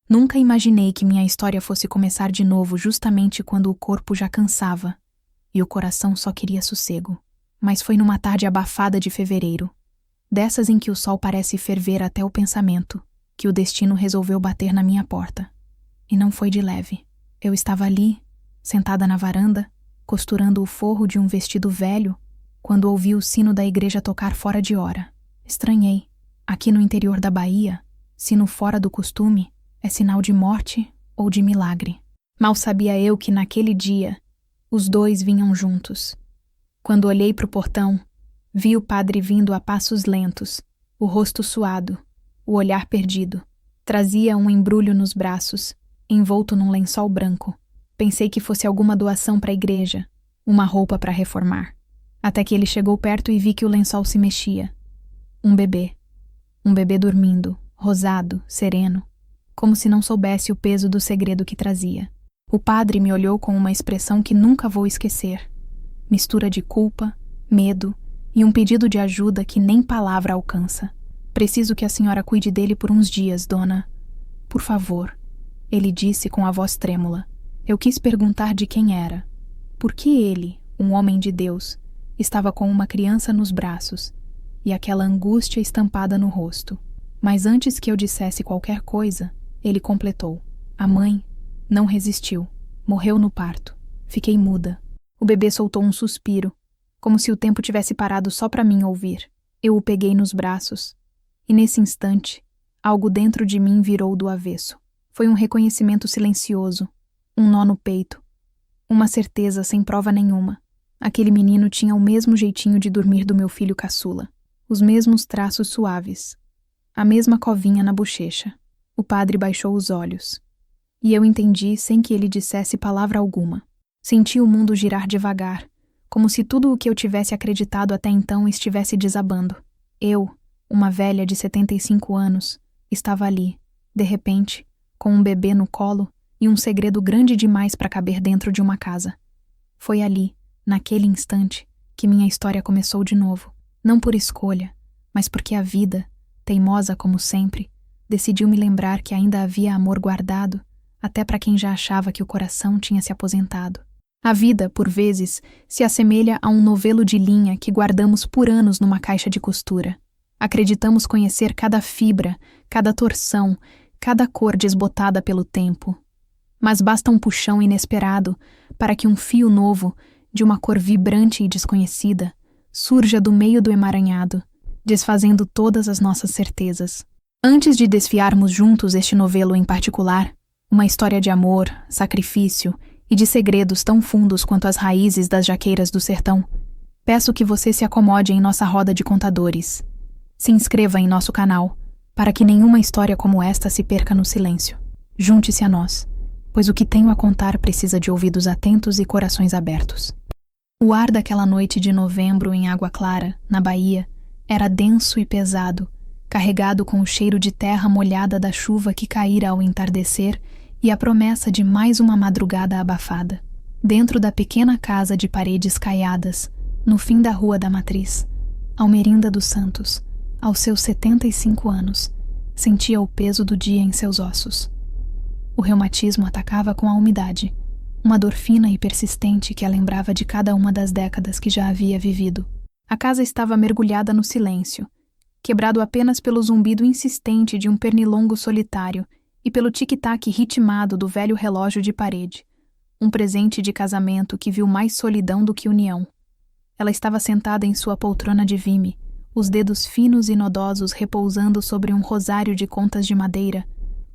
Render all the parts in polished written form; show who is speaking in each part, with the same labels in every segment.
Speaker 1: Nunca imaginei que minha história fosse começar de novo justamente quando o corpo já cansava e o coração só queria sossego. Mas foi numa tarde abafada de fevereiro, dessas em que o sol parece ferver até o pensamento, que o destino resolveu bater na minha porta. E não foi de leve. Eu estava ali, sentada na varanda, costurando o forro de um vestido velho, quando ouvi o sino da igreja tocar fora de hora. Estranhei. Aqui no interior da Bahia, sino fora do costume é sinal de morte ou de milagre. Mal sabia eu que naquele dia os dois vinham juntos. Quando olhei para o portão, vi o padre vindo a passos lentos, o rosto suado, o olhar perdido. Trazia um embrulho nos braços, envolto num lençol branco. Pensei que fosse alguma doação para a igreja, uma roupa para reformar. Até que ele chegou perto e vi que o lençol se mexia. Um bebê. Um bebê dormindo, rosado, sereno, como se não soubesse o peso do segredo que trazia. O padre me olhou com uma expressão que nunca vou esquecer. Mistura de culpa, medo e um pedido de ajuda que nem palavra alcança. Preciso que a senhora cuide dele por uns dias, dona. Por favor, ele disse com a voz trêmula. Eu quis perguntar de quem era. Por que ele, um homem de Deus, estava com uma criança nos braços e aquela angústia estampada no rosto. Mas antes que eu dissesse qualquer coisa, ele completou. A mãe não resistiu. Morreu no parto. Fiquei muda. O bebê soltou um suspiro, como se o tempo tivesse parado só para mim ouvir. Eu o peguei nos braços. E nesse instante, algo dentro de mim virou do avesso. Foi um reconhecimento silencioso, um nó no peito, uma certeza sem prova nenhuma. Aquele menino tinha o mesmo jeitinho de dormir do meu filho caçula, os mesmos traços suaves, a mesma covinha na bochecha. O padre baixou os olhos, e eu entendi sem que ele dissesse palavra alguma. Senti o mundo girar devagar, como se tudo o que eu tivesse acreditado até então estivesse desabando. Eu, uma velha de 75 anos, estava ali, de repente, com um bebê no colo e um segredo grande demais para caber dentro de uma casa. Foi ali, naquele instante, que minha história começou de novo. Não por escolha, mas porque a vida, teimosa como sempre, decidiu me lembrar que ainda havia amor guardado, até para quem já achava que o coração tinha se aposentado. A vida, por vezes, se assemelha a um novelo de linha que guardamos por anos numa caixa de costura. Acreditamos conhecer cada fibra, cada torção, cada cor desbotada pelo tempo. Mas basta um puxão inesperado para que um fio novo, de uma cor vibrante e desconhecida, surja do meio do emaranhado, desfazendo todas as nossas certezas. Antes de desfiarmos juntos este novelo em particular, uma história de amor, sacrifício e de segredos tão fundos quanto as raízes das jaqueiras do sertão, peço que você se acomode em nossa roda de contadores. Se inscreva em nosso canal, para que nenhuma história como esta se perca no silêncio. Junte-se a nós, pois o que tenho a contar precisa de ouvidos atentos e corações abertos. O ar daquela noite de novembro em Água Clara, na Bahia, era denso e pesado, carregado com o cheiro de terra molhada da chuva que caíra ao entardecer e a promessa de mais uma madrugada abafada. Dentro da pequena casa de paredes caiadas, no fim da Rua da Matriz, Almerinda dos Santos, aos seus 75 anos, sentia o peso do dia em seus ossos. O reumatismo atacava com a umidade, uma dor fina e persistente que a lembrava de cada uma das décadas que já havia vivido. A casa estava mergulhada no silêncio, quebrado apenas pelo zumbido insistente de um pernilongo solitário e pelo tic-tac ritmado do velho relógio de parede, um presente de casamento que viu mais solidão do que união. Ela estava sentada em sua poltrona de vime, os dedos finos e nodosos repousando sobre um rosário de contas de madeira,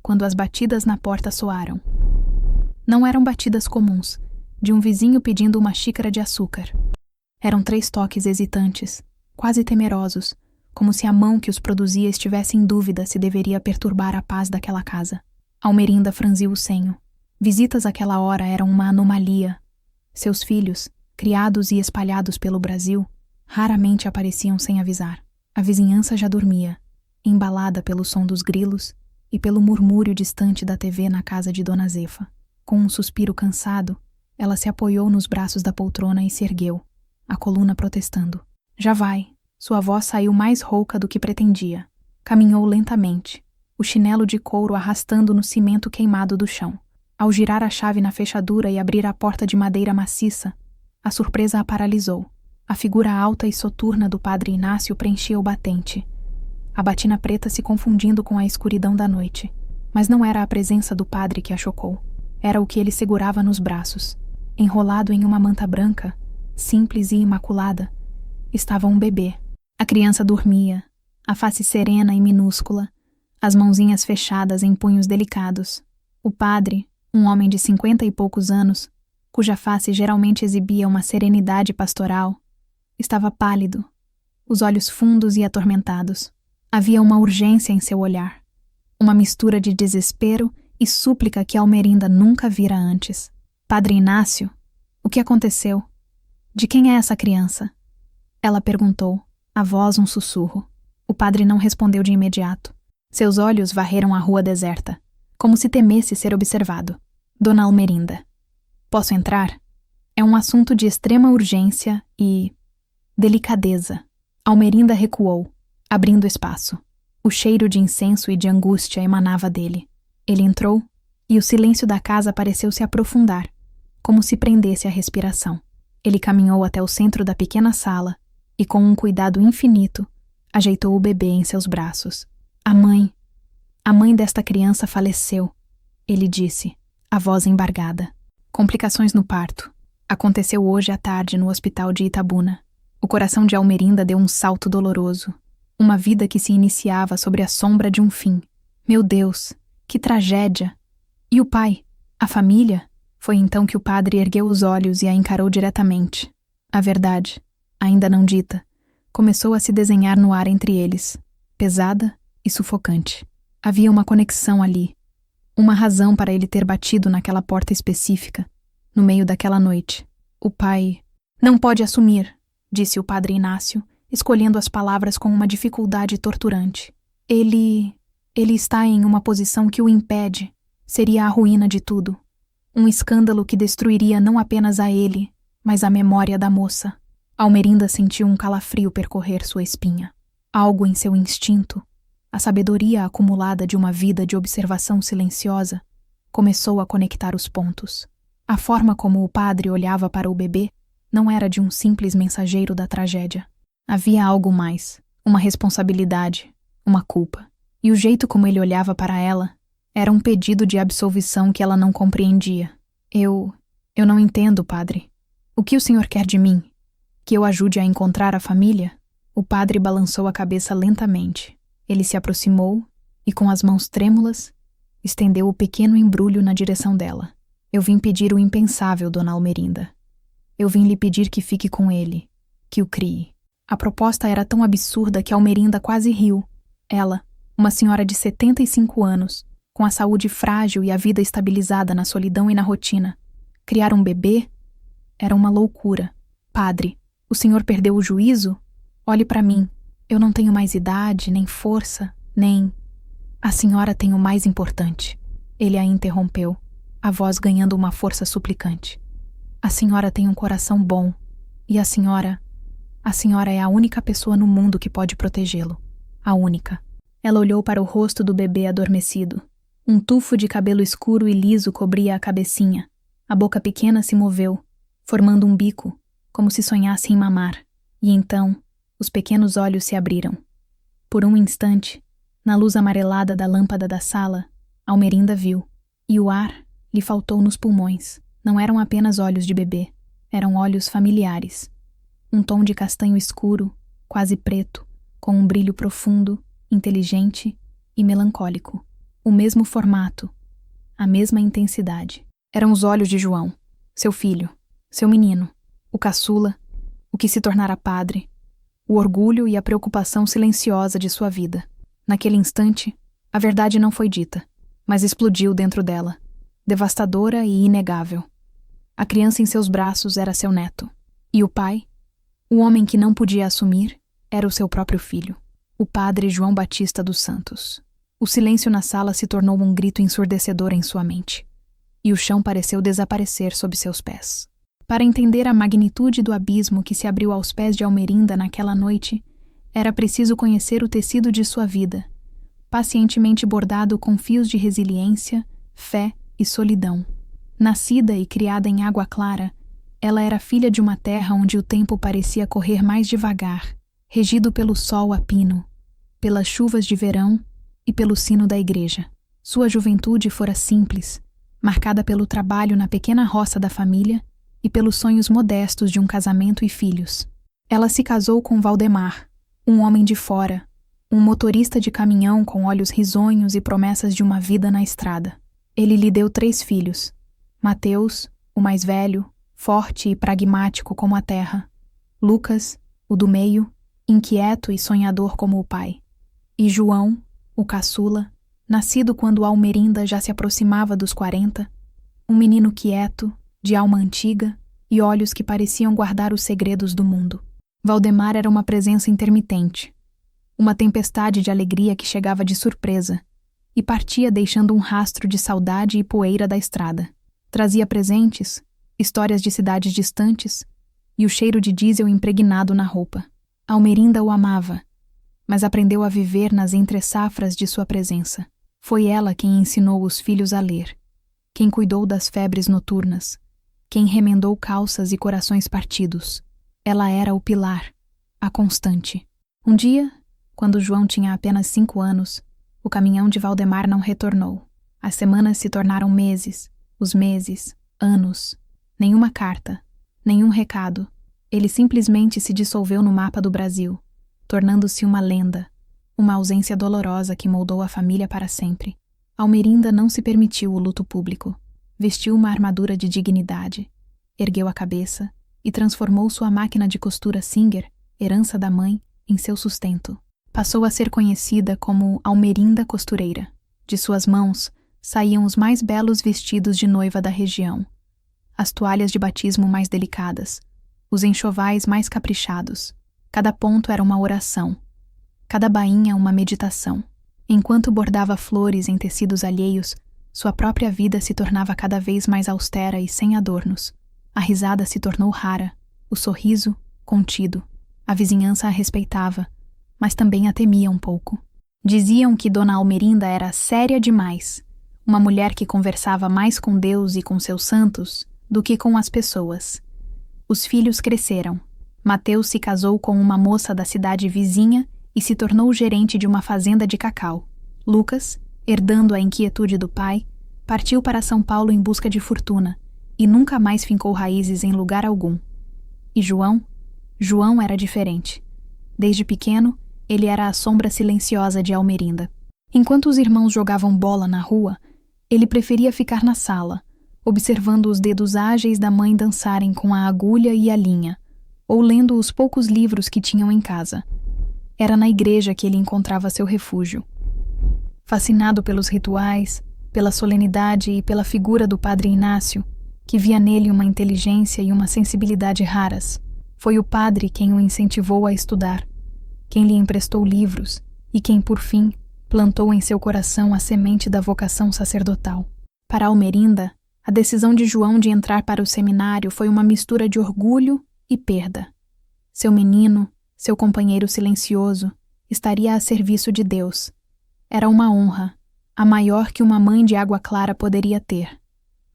Speaker 1: quando as batidas na porta soaram. Não eram batidas comuns, de um vizinho pedindo uma xícara de açúcar. Eram 3 toques hesitantes, quase temerosos, como se a mão que os produzia estivesse em dúvida se deveria perturbar a paz daquela casa. Almerinda franziu o senho. Visitas àquela hora eram uma anomalia. Seus filhos, criados e espalhados pelo Brasil, raramente apareciam sem avisar. A vizinhança já dormia, embalada pelo som dos grilos e pelo murmúrio distante da TV na casa de Dona Zefa. Com um suspiro cansado, ela se apoiou nos braços da poltrona e se ergueu, a coluna protestando. Já vai. Sua voz saiu mais rouca do que pretendia. Caminhou lentamente, o chinelo de couro arrastando no cimento queimado do chão. Ao girar a chave na fechadura e abrir a porta de madeira maciça, a surpresa a paralisou. A figura alta e soturna do padre Inácio preenchia o batente, a batina preta se confundindo com a escuridão da noite. Mas não era a presença do padre que a chocou. Era o que ele segurava nos braços. Enrolado em uma manta branca, simples e imaculada, estava um bebê. A criança dormia, a face serena e minúscula, as mãozinhas fechadas em punhos delicados. O padre, um homem de 50 e poucos anos, cuja face geralmente exibia uma serenidade pastoral, estava pálido, os olhos fundos e atormentados. Havia uma urgência em seu olhar, uma mistura de desespero e súplica que Almerinda nunca vira antes. Padre Inácio, o que aconteceu? De quem é essa criança? Ela perguntou, a voz um sussurro. O padre não respondeu de imediato. Seus olhos varreram a rua deserta, como se temesse ser observado. Dona Almerinda. Posso entrar? É um assunto de extrema urgência e delicadeza. Almerinda recuou, abrindo espaço. O cheiro de incenso e de angústia emanava dele. Ele entrou e o silêncio da casa pareceu se aprofundar, como se prendesse a respiração. Ele caminhou até o centro da pequena sala e, com um cuidado infinito, ajeitou o bebê em seus braços. A mãe desta criança faleceu, ele disse, a voz embargada. Complicações no parto. Aconteceu hoje à tarde no hospital de Itabuna. O coração de Almerinda deu um salto doloroso. Uma vida que se iniciava sobre a sombra de um fim. Meu Deus, que tragédia! E o pai? A família? Foi então que o padre ergueu os olhos e a encarou diretamente. A verdade, ainda não dita, começou a se desenhar no ar entre eles, pesada e sufocante. Havia uma conexão ali, uma razão para ele ter batido naquela porta específica, no meio daquela noite. O pai... Não pode assumir, disse o padre Inácio, escolhendo as palavras com uma dificuldade torturante. Ele está em uma posição que o impede. Seria a ruína de tudo. Um escândalo que destruiria não apenas a ele, mas a memória da moça. Almerinda sentiu um calafrio percorrer sua espinha. Algo em seu instinto, a sabedoria acumulada de uma vida de observação silenciosa, começou a conectar os pontos. A forma como o padre olhava para o bebê não era de um simples mensageiro da tragédia. Havia algo mais, uma responsabilidade, uma culpa. E o jeito como ele olhava para ela era um pedido de absolvição que ela não compreendia. Eu não entendo, padre. O que o senhor quer de mim? Que eu ajude a encontrar a família? O padre balançou a cabeça lentamente. Ele se aproximou e, com as mãos trêmulas, estendeu o pequeno embrulho na direção dela. Eu vim pedir o impensável, dona Almerinda. Eu vim lhe pedir que fique com ele, que o crie. A proposta era tão absurda que Almerinda quase riu. Ela, uma senhora de 75 anos, com a saúde frágil e a vida estabilizada na solidão e na rotina. Criar um bebê era uma loucura. Padre, o senhor perdeu o juízo? Olhe para mim. Eu não tenho mais idade, nem força, nem... A senhora tem o mais importante. Ele a interrompeu, a voz ganhando uma força suplicante. A senhora tem um coração bom. E a senhora é a única pessoa no mundo que pode protegê-lo. A única. Ela olhou para o rosto do bebê adormecido. Um tufo de cabelo escuro e liso cobria a cabecinha. A boca pequena se moveu, formando um bico, como se sonhasse em mamar. E então, os pequenos olhos se abriram. Por um instante, na luz amarelada da lâmpada da sala, Almerinda viu. E o ar lhe faltou nos pulmões. Não eram apenas olhos de bebê. Eram olhos familiares. Um tom de castanho escuro, quase preto, com um brilho profundo, inteligente e melancólico. O mesmo formato, a mesma intensidade. Eram os olhos de João, seu filho, seu menino, o caçula, o que se tornara padre, o orgulho e a preocupação silenciosa de sua vida. Naquele instante, a verdade não foi dita, mas explodiu dentro dela, devastadora e inegável. A criança em seus braços era seu neto, e o pai, o homem que não podia assumir, era o seu próprio filho, o padre João Batista dos Santos. O silêncio na sala se tornou um grito ensurdecedor em sua mente, e o chão pareceu desaparecer sob seus pés. Para entender a magnitude do abismo que se abriu aos pés de Almerinda naquela noite, era preciso conhecer o tecido de sua vida, pacientemente bordado com fios de resiliência, fé e solidão. Nascida e criada em Água Clara, ela era filha de uma terra onde o tempo parecia correr mais devagar, regido pelo sol a pino, pelas chuvas de verão e pelo sino da igreja. Sua juventude fora simples, marcada pelo trabalho na pequena roça da família e pelos sonhos modestos de um casamento e filhos. Ela se casou com Valdemar, um homem de fora, um motorista de caminhão com olhos risonhos e promessas de uma vida na estrada. Ele lhe deu 3 filhos: Mateus, o mais velho, forte e pragmático como a terra; Lucas, o do meio, inquieto e sonhador como o pai; e João, o caçula, nascido quando Almerinda já se aproximava dos 40, um menino quieto, de alma antiga e olhos que pareciam guardar os segredos do mundo. Valdemar era uma presença intermitente, uma tempestade de alegria que chegava de surpresa e partia deixando um rastro de saudade e poeira da estrada. Trazia presentes, histórias de cidades distantes e o cheiro de diesel impregnado na roupa. Almerinda o amava, mas aprendeu a viver nas entre-safras de sua presença. Foi ela quem ensinou os filhos a ler, quem cuidou das febres noturnas, quem remendou calças e corações partidos. Ela era o pilar, a constante. Um dia, quando João tinha apenas 5 anos, o caminhão de Valdemar não retornou. As semanas se tornaram meses, os meses, anos. Nenhuma carta, nenhum recado. Ele simplesmente se dissolveu no mapa do Brasil, tornando-se uma lenda, uma ausência dolorosa que moldou a família para sempre. Almerinda não se permitiu o luto público. Vestiu uma armadura de dignidade, ergueu a cabeça e transformou sua máquina de costura Singer, herança da mãe, em seu sustento. Passou a ser conhecida como Almerinda Costureira. De suas mãos saíam os mais belos vestidos de noiva da região, as toalhas de batismo mais delicadas, os enxovais mais caprichados. Cada ponto era uma oração, cada bainha uma meditação. Enquanto bordava flores em tecidos alheios, sua própria vida se tornava cada vez mais austera e sem adornos. A risada se tornou rara, o sorriso, contido. A vizinhança a respeitava, mas também a temia um pouco. Diziam que Dona Almerinda era séria demais, uma mulher que conversava mais com Deus e com seus santos do que com as pessoas. Os filhos cresceram. Mateus se casou com uma moça da cidade vizinha e se tornou gerente de uma fazenda de cacau. Lucas, herdando a inquietude do pai, partiu para São Paulo em busca de fortuna e nunca mais fincou raízes em lugar algum. E João? João era diferente. Desde pequeno, ele era a sombra silenciosa de Almerinda. Enquanto os irmãos jogavam bola na rua, ele preferia ficar na sala, observando os dedos ágeis da mãe dançarem com a agulha e a linha, ou lendo os poucos livros que tinham em casa. Era na igreja que ele encontrava seu refúgio. Fascinado pelos rituais, pela solenidade e pela figura do padre Inácio, que via nele uma inteligência e uma sensibilidade raras, foi o padre quem o incentivou a estudar, quem lhe emprestou livros e quem, por fim, plantou em seu coração a semente da vocação sacerdotal. Para Almerinda, a decisão de João de entrar para o seminário foi uma mistura de orgulho e perda. Seu menino, seu companheiro silencioso, estaria a serviço de Deus. Era uma honra, a maior que uma mãe de Água Clara poderia ter,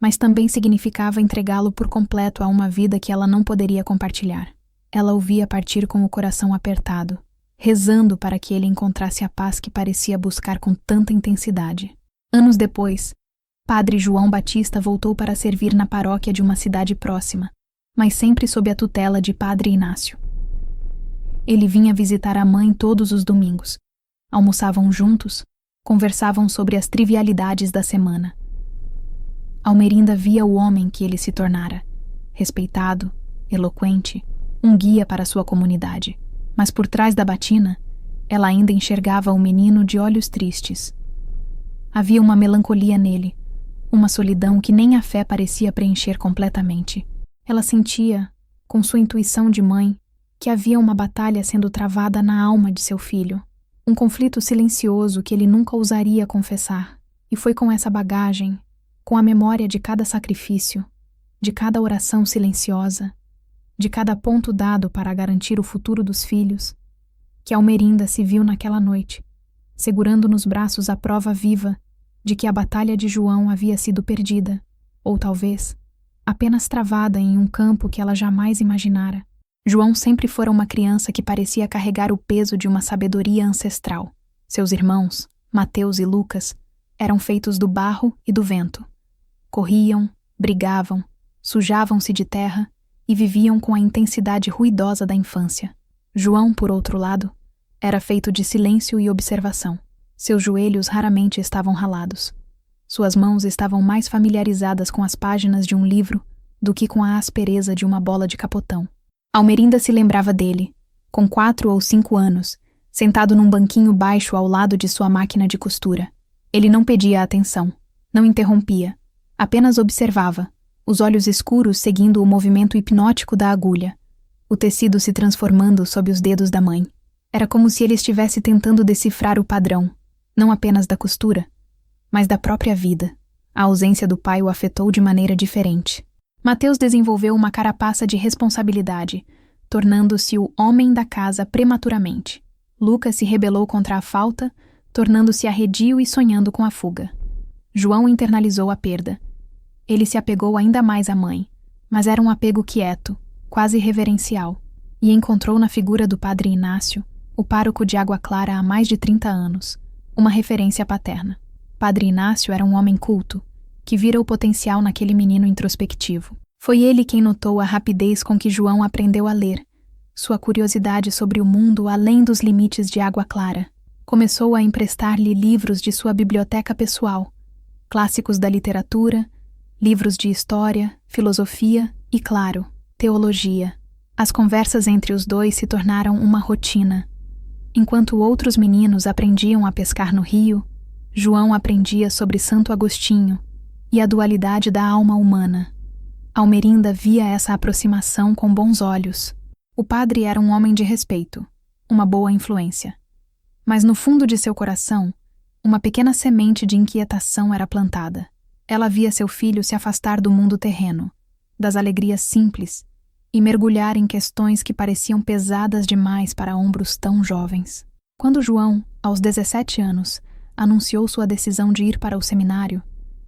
Speaker 1: mas também significava entregá-lo por completo a uma vida que ela não poderia compartilhar. Ela o via partir com o coração apertado, rezando para que ele encontrasse a paz que parecia buscar com tanta intensidade. Anos depois, Padre João Batista voltou para servir na paróquia de uma cidade próxima, mas sempre sob a tutela de Padre Inácio. Ele vinha visitar a mãe todos os domingos. Almoçavam juntos, conversavam sobre as trivialidades da semana. Almerinda via o homem que ele se tornara, respeitado, eloquente, um guia para sua comunidade. Mas por trás da batina, ela ainda enxergava o menino de olhos tristes. Havia uma melancolia nele, uma solidão que nem a fé parecia preencher completamente. Ela sentia, com sua intuição de mãe, que havia uma batalha sendo travada na alma de seu filho, um conflito silencioso que ele nunca ousaria confessar. E foi com essa bagagem, com a memória de cada sacrifício, de cada oração silenciosa, de cada ponto dado para garantir o futuro dos filhos, que Almerinda se viu naquela noite, segurando nos braços a prova viva de que a batalha de João havia sido perdida, ou talvez apenas travada em um campo que ela jamais imaginara. João sempre fora uma criança que parecia carregar o peso de uma sabedoria ancestral. Seus irmãos, Mateus e Lucas, eram feitos do barro e do vento. Corriam, brigavam, sujavam-se de terra e viviam com a intensidade ruidosa da infância. João, por outro lado, era feito de silêncio e observação. Seus joelhos raramente estavam ralados. Suas mãos estavam mais familiarizadas com as páginas de um livro do que com a aspereza de uma bola de capotão. Almerinda se lembrava dele, com 4 ou 5 anos, sentado num banquinho baixo ao lado de sua máquina de costura. Ele não pedia atenção, não interrompia, apenas observava, os olhos escuros seguindo o movimento hipnótico da agulha, o tecido se transformando sob os dedos da mãe. Era como se ele estivesse tentando decifrar o padrão, não apenas da costura, mas da própria vida. A ausência do pai o afetou de maneira diferente. Mateus desenvolveu uma carapaça de responsabilidade, tornando-se o homem da casa prematuramente. Lucas se rebelou contra a falta, tornando-se arredio e sonhando com a fuga. João internalizou a perda. Ele se apegou ainda mais à mãe, mas era um apego quieto, quase reverencial, e encontrou na figura do padre Inácio, o pároco de Água Clara há mais de 30 anos, uma referência paterna. Padre Inácio era um homem culto, que vira o potencial naquele menino introspectivo. Foi ele quem notou a rapidez com que João aprendeu a ler, sua curiosidade sobre o mundo além dos limites de Água Clara. Começou a emprestar-lhe livros de sua biblioteca pessoal, clássicos da literatura, livros de história, filosofia e, claro, teologia. As conversas entre os dois se tornaram uma rotina. Enquanto outros meninos aprendiam a pescar no rio, João aprendia sobre Santo Agostinho e a dualidade da alma humana. Almerinda via essa aproximação com bons olhos. O padre era um homem de respeito, uma boa influência. Mas no fundo de seu coração, uma pequena semente de inquietação era plantada. Ela via seu filho se afastar do mundo terreno, das alegrias simples, e mergulhar em questões que pareciam pesadas demais para ombros tão jovens. Quando João, aos 17 anos, anunciou sua decisão de ir para o seminário,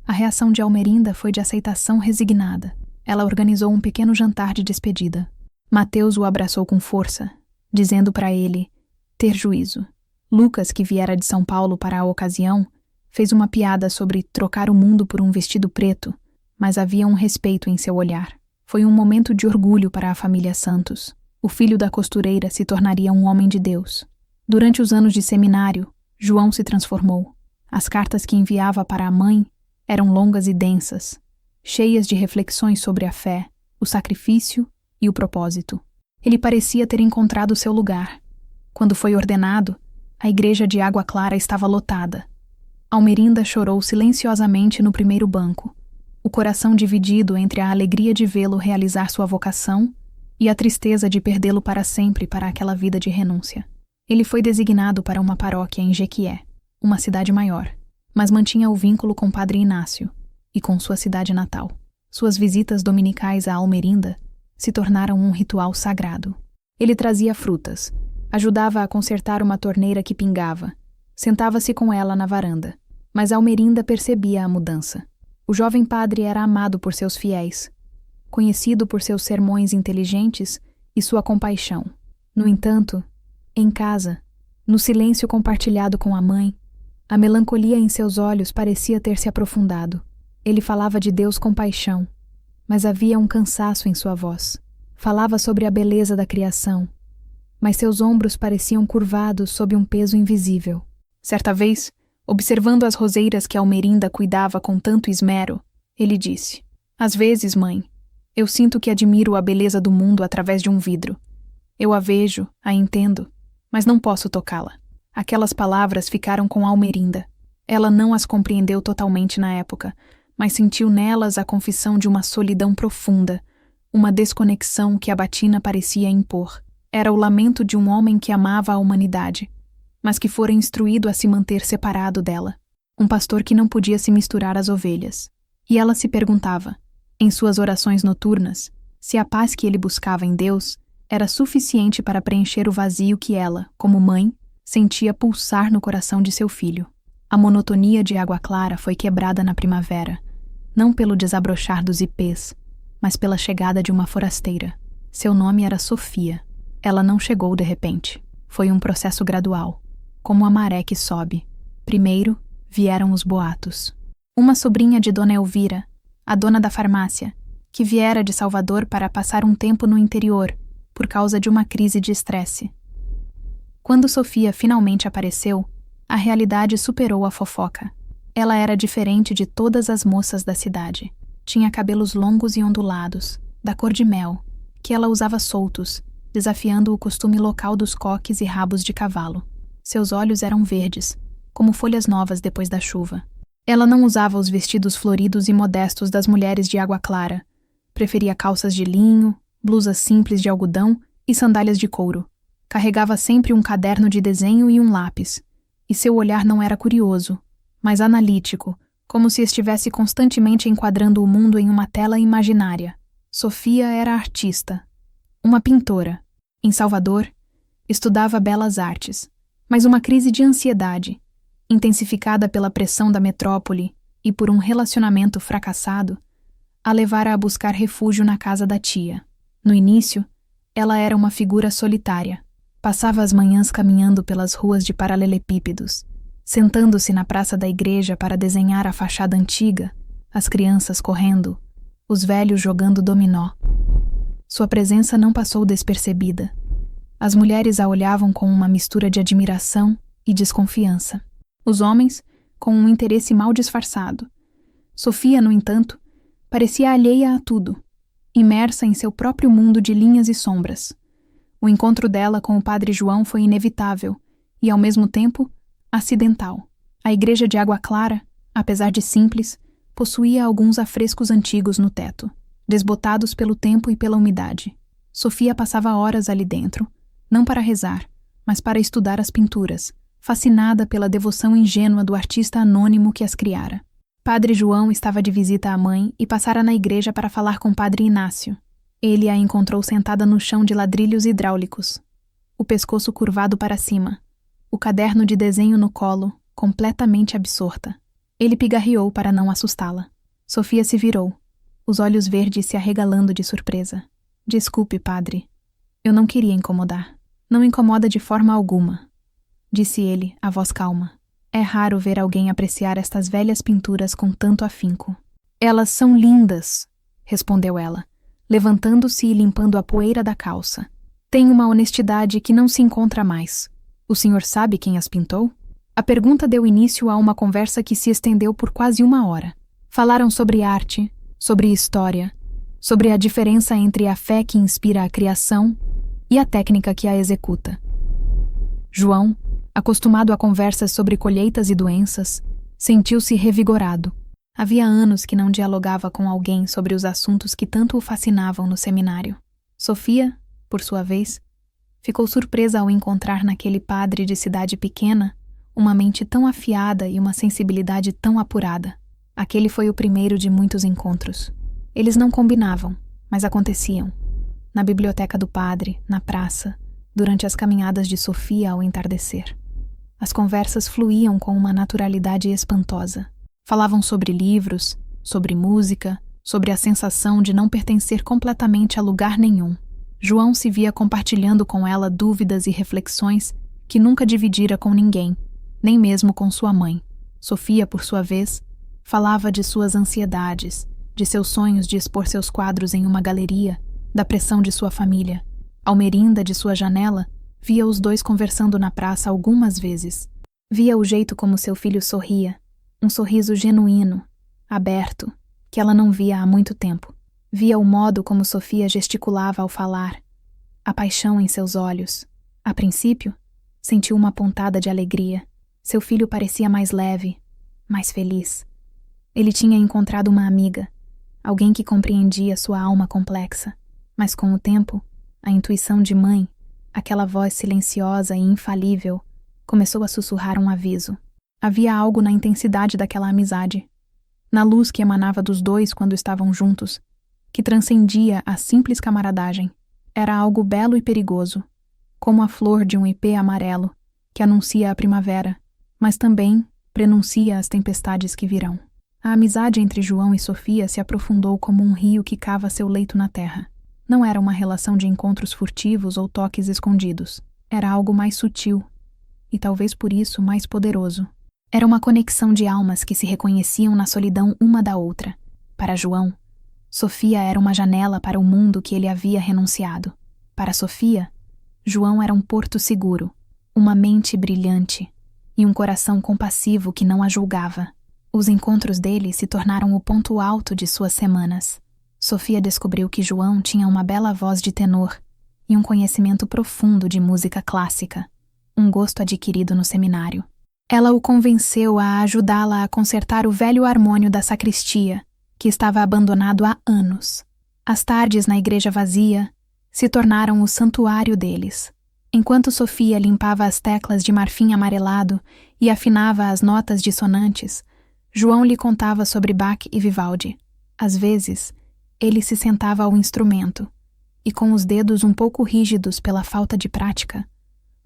Speaker 1: a reação de Almerinda foi de aceitação resignada. Ela organizou um pequeno jantar de despedida. Mateus o abraçou com força, dizendo para ele ter juízo. Lucas, que viera de São Paulo para a ocasião, fez uma piada sobre trocar o mundo por um vestido preto, mas havia um respeito em seu olhar. Foi um momento de orgulho para a família Santos. O filho da costureira se tornaria um homem de Deus. Durante os anos de seminário, João se transformou. As cartas que enviava para a mãe eram longas e densas, cheias de reflexões sobre a fé, o sacrifício e o propósito. Ele parecia ter encontrado seu lugar. Quando foi ordenado, a igreja de Água Clara estava lotada. Almerinda chorou silenciosamente no primeiro banco, o coração dividido entre a alegria de vê-lo realizar sua vocação e a tristeza de perdê-lo para sempre para aquela vida de renúncia. Ele foi designado para uma paróquia em Jequié, uma cidade maior, mas mantinha o vínculo com Padre Inácio e com sua cidade natal. Suas visitas dominicais a Almerinda se tornaram um ritual sagrado. Ele trazia frutas, ajudava a consertar uma torneira que pingava, sentava-se com ela na varanda, mas Almerinda percebia a mudança. O jovem padre era amado por seus fiéis, conhecido por seus sermões inteligentes e sua compaixão. No entanto, em casa, no silêncio compartilhado com a mãe, a melancolia em seus olhos parecia ter se aprofundado. Ele falava de Deus com paixão, mas havia um cansaço em sua voz. Falava sobre a beleza da criação, mas seus ombros pareciam curvados sob um peso invisível. Certa vez, observando as roseiras que Almerinda cuidava com tanto esmero, ele disse: "Às vezes, mãe, eu sinto que admiro a beleza do mundo através de um vidro. Eu a vejo, a entendo, mas não posso tocá-la." Aquelas palavras ficaram com Almerinda. Ela não as compreendeu totalmente na época, mas sentiu nelas a confissão de uma solidão profunda, uma desconexão que a batina parecia impor. Era o lamento de um homem que amava a humanidade, mas que fora instruído a se manter separado dela. Um pastor que não podia se misturar às ovelhas. E ela se perguntava, em suas orações noturnas, se a paz que ele buscava em Deus era suficiente para preencher o vazio que ela, como mãe, sentia pulsar no coração de seu filho. A monotonia de Água Clara foi quebrada na primavera, não pelo desabrochar dos ipês, mas pela chegada de uma forasteira. Seu nome era Sofia. Ela não chegou de repente. Foi um processo gradual, como a maré que sobe. Primeiro, vieram os boatos. Uma sobrinha de Dona Elvira, a dona da farmácia, que viera de Salvador para passar um tempo no interior, por causa de uma crise de estresse. Quando Sofia finalmente apareceu, a realidade superou a fofoca. Ela era diferente de todas as moças da cidade. Tinha cabelos longos e ondulados, da cor de mel, que ela usava soltos, desafiando o costume local dos coques e rabos de cavalo. Seus olhos eram verdes, como folhas novas depois da chuva. Ela não usava os vestidos floridos e modestos das mulheres de Água Clara. Preferia calças de linho, blusas simples de algodão e sandálias de couro. Carregava sempre um caderno de desenho e um lápis. E seu olhar não era curioso, mas analítico, como se estivesse constantemente enquadrando o mundo em uma tela imaginária. Sofia era artista, uma pintora. Em Salvador, estudava belas artes, mas uma crise de ansiedade, intensificada pela pressão da metrópole e por um relacionamento fracassado, a levara a buscar refúgio na casa da tia. No início, ela era uma figura solitária. Passava as manhãs caminhando pelas ruas de paralelepípedos, sentando-se na praça da igreja para desenhar a fachada antiga, as crianças correndo, os velhos jogando dominó. Sua presença não passou despercebida. As mulheres a olhavam com uma mistura de admiração e desconfiança. Os homens, com um interesse mal disfarçado. Sofia, no entanto, parecia alheia a tudo, imersa em seu próprio mundo de linhas e sombras. O encontro dela com o padre João foi inevitável e, ao mesmo tempo, acidental. A igreja de Água Clara, apesar de simples, possuía alguns afrescos antigos no teto, desbotados pelo tempo e pela umidade. Sofia passava horas ali dentro, não para rezar, mas para estudar as pinturas, fascinada pela devoção ingênua do artista anônimo que as criara. Padre João estava de visita à mãe e passara na igreja para falar com Padre Inácio. Ele a encontrou sentada no chão de ladrilhos hidráulicos, o pescoço curvado para cima, o caderno de desenho no colo, completamente absorta. Ele pigarreou para não assustá-la. Sofia se virou, os olhos verdes se arregalando de surpresa. Desculpe, padre. Eu não queria incomodar. Não incomoda de forma alguma, disse ele, a voz calma. É raro ver alguém apreciar estas velhas pinturas com tanto afinco. Elas são lindas, respondeu ela, levantando-se e limpando a poeira da calça. Tem uma honestidade que não se encontra mais. O senhor sabe quem as pintou? A pergunta deu início a uma conversa que se estendeu por quase 1 hora. Falaram sobre arte, sobre história, sobre a diferença entre a fé que inspira a criação e a técnica que a executa. João, acostumado a conversas sobre colheitas e doenças, sentiu-se revigorado. Havia anos que não dialogava com alguém sobre os assuntos que tanto o fascinavam no seminário. Sofia, por sua vez, ficou surpresa ao encontrar naquele padre de cidade pequena uma mente tão afiada e uma sensibilidade tão apurada. Aquele foi o primeiro de muitos encontros. Eles não combinavam, mas aconteciam. Na biblioteca do padre, na praça, durante as caminhadas de Sofia ao entardecer. As conversas fluíam com uma naturalidade espantosa. Falavam sobre livros, sobre música, sobre a sensação de não pertencer completamente a lugar nenhum. João se via compartilhando com ela dúvidas e reflexões que nunca dividira com ninguém, nem mesmo com sua mãe. Sofia, por sua vez, falava de suas ansiedades, de seus sonhos de expor seus quadros em uma galeria, da pressão de sua família. Almerinda, de sua janela, via os dois conversando na praça algumas vezes. Via o jeito como seu filho sorria, um sorriso genuíno, aberto, que ela não via há muito tempo. Via o modo como Sofia gesticulava ao falar, a paixão em seus olhos. A princípio, sentiu uma pontada de alegria. Seu filho parecia mais leve, mais feliz. Ele tinha encontrado uma amiga, alguém que compreendia sua alma complexa. Mas com o tempo, a intuição de mãe, aquela voz silenciosa e infalível, começou a sussurrar um aviso. Havia algo na intensidade daquela amizade, na luz que emanava dos dois quando estavam juntos, que transcendia a simples camaradagem. Era algo belo e perigoso, como a flor de um ipê amarelo, que anuncia a primavera, mas também prenuncia as tempestades que virão. A amizade entre João e Sofia se aprofundou como um rio que cava seu leito na terra. Não era uma relação de encontros furtivos ou toques escondidos. Era algo mais sutil e talvez por isso mais poderoso. Era uma conexão de almas que se reconheciam na solidão uma da outra. Para João, Sofia era uma janela para o mundo que ele havia renunciado. Para Sofia, João era um porto seguro, uma mente brilhante e um coração compassivo que não a julgava. Os encontros deles se tornaram o ponto alto de suas semanas. Sofia descobriu que João tinha uma bela voz de tenor e um conhecimento profundo de música clássica, um gosto adquirido no seminário. Ela o convenceu a ajudá-la a consertar o velho harmônio da sacristia, que estava abandonado há anos. As tardes na igreja vazia se tornaram o santuário deles. Enquanto Sofia limpava as teclas de marfim amarelado e afinava as notas dissonantes, João lhe contava sobre Bach e Vivaldi. Às vezes, ele se sentava ao instrumento e, com os dedos um pouco rígidos pela falta de prática,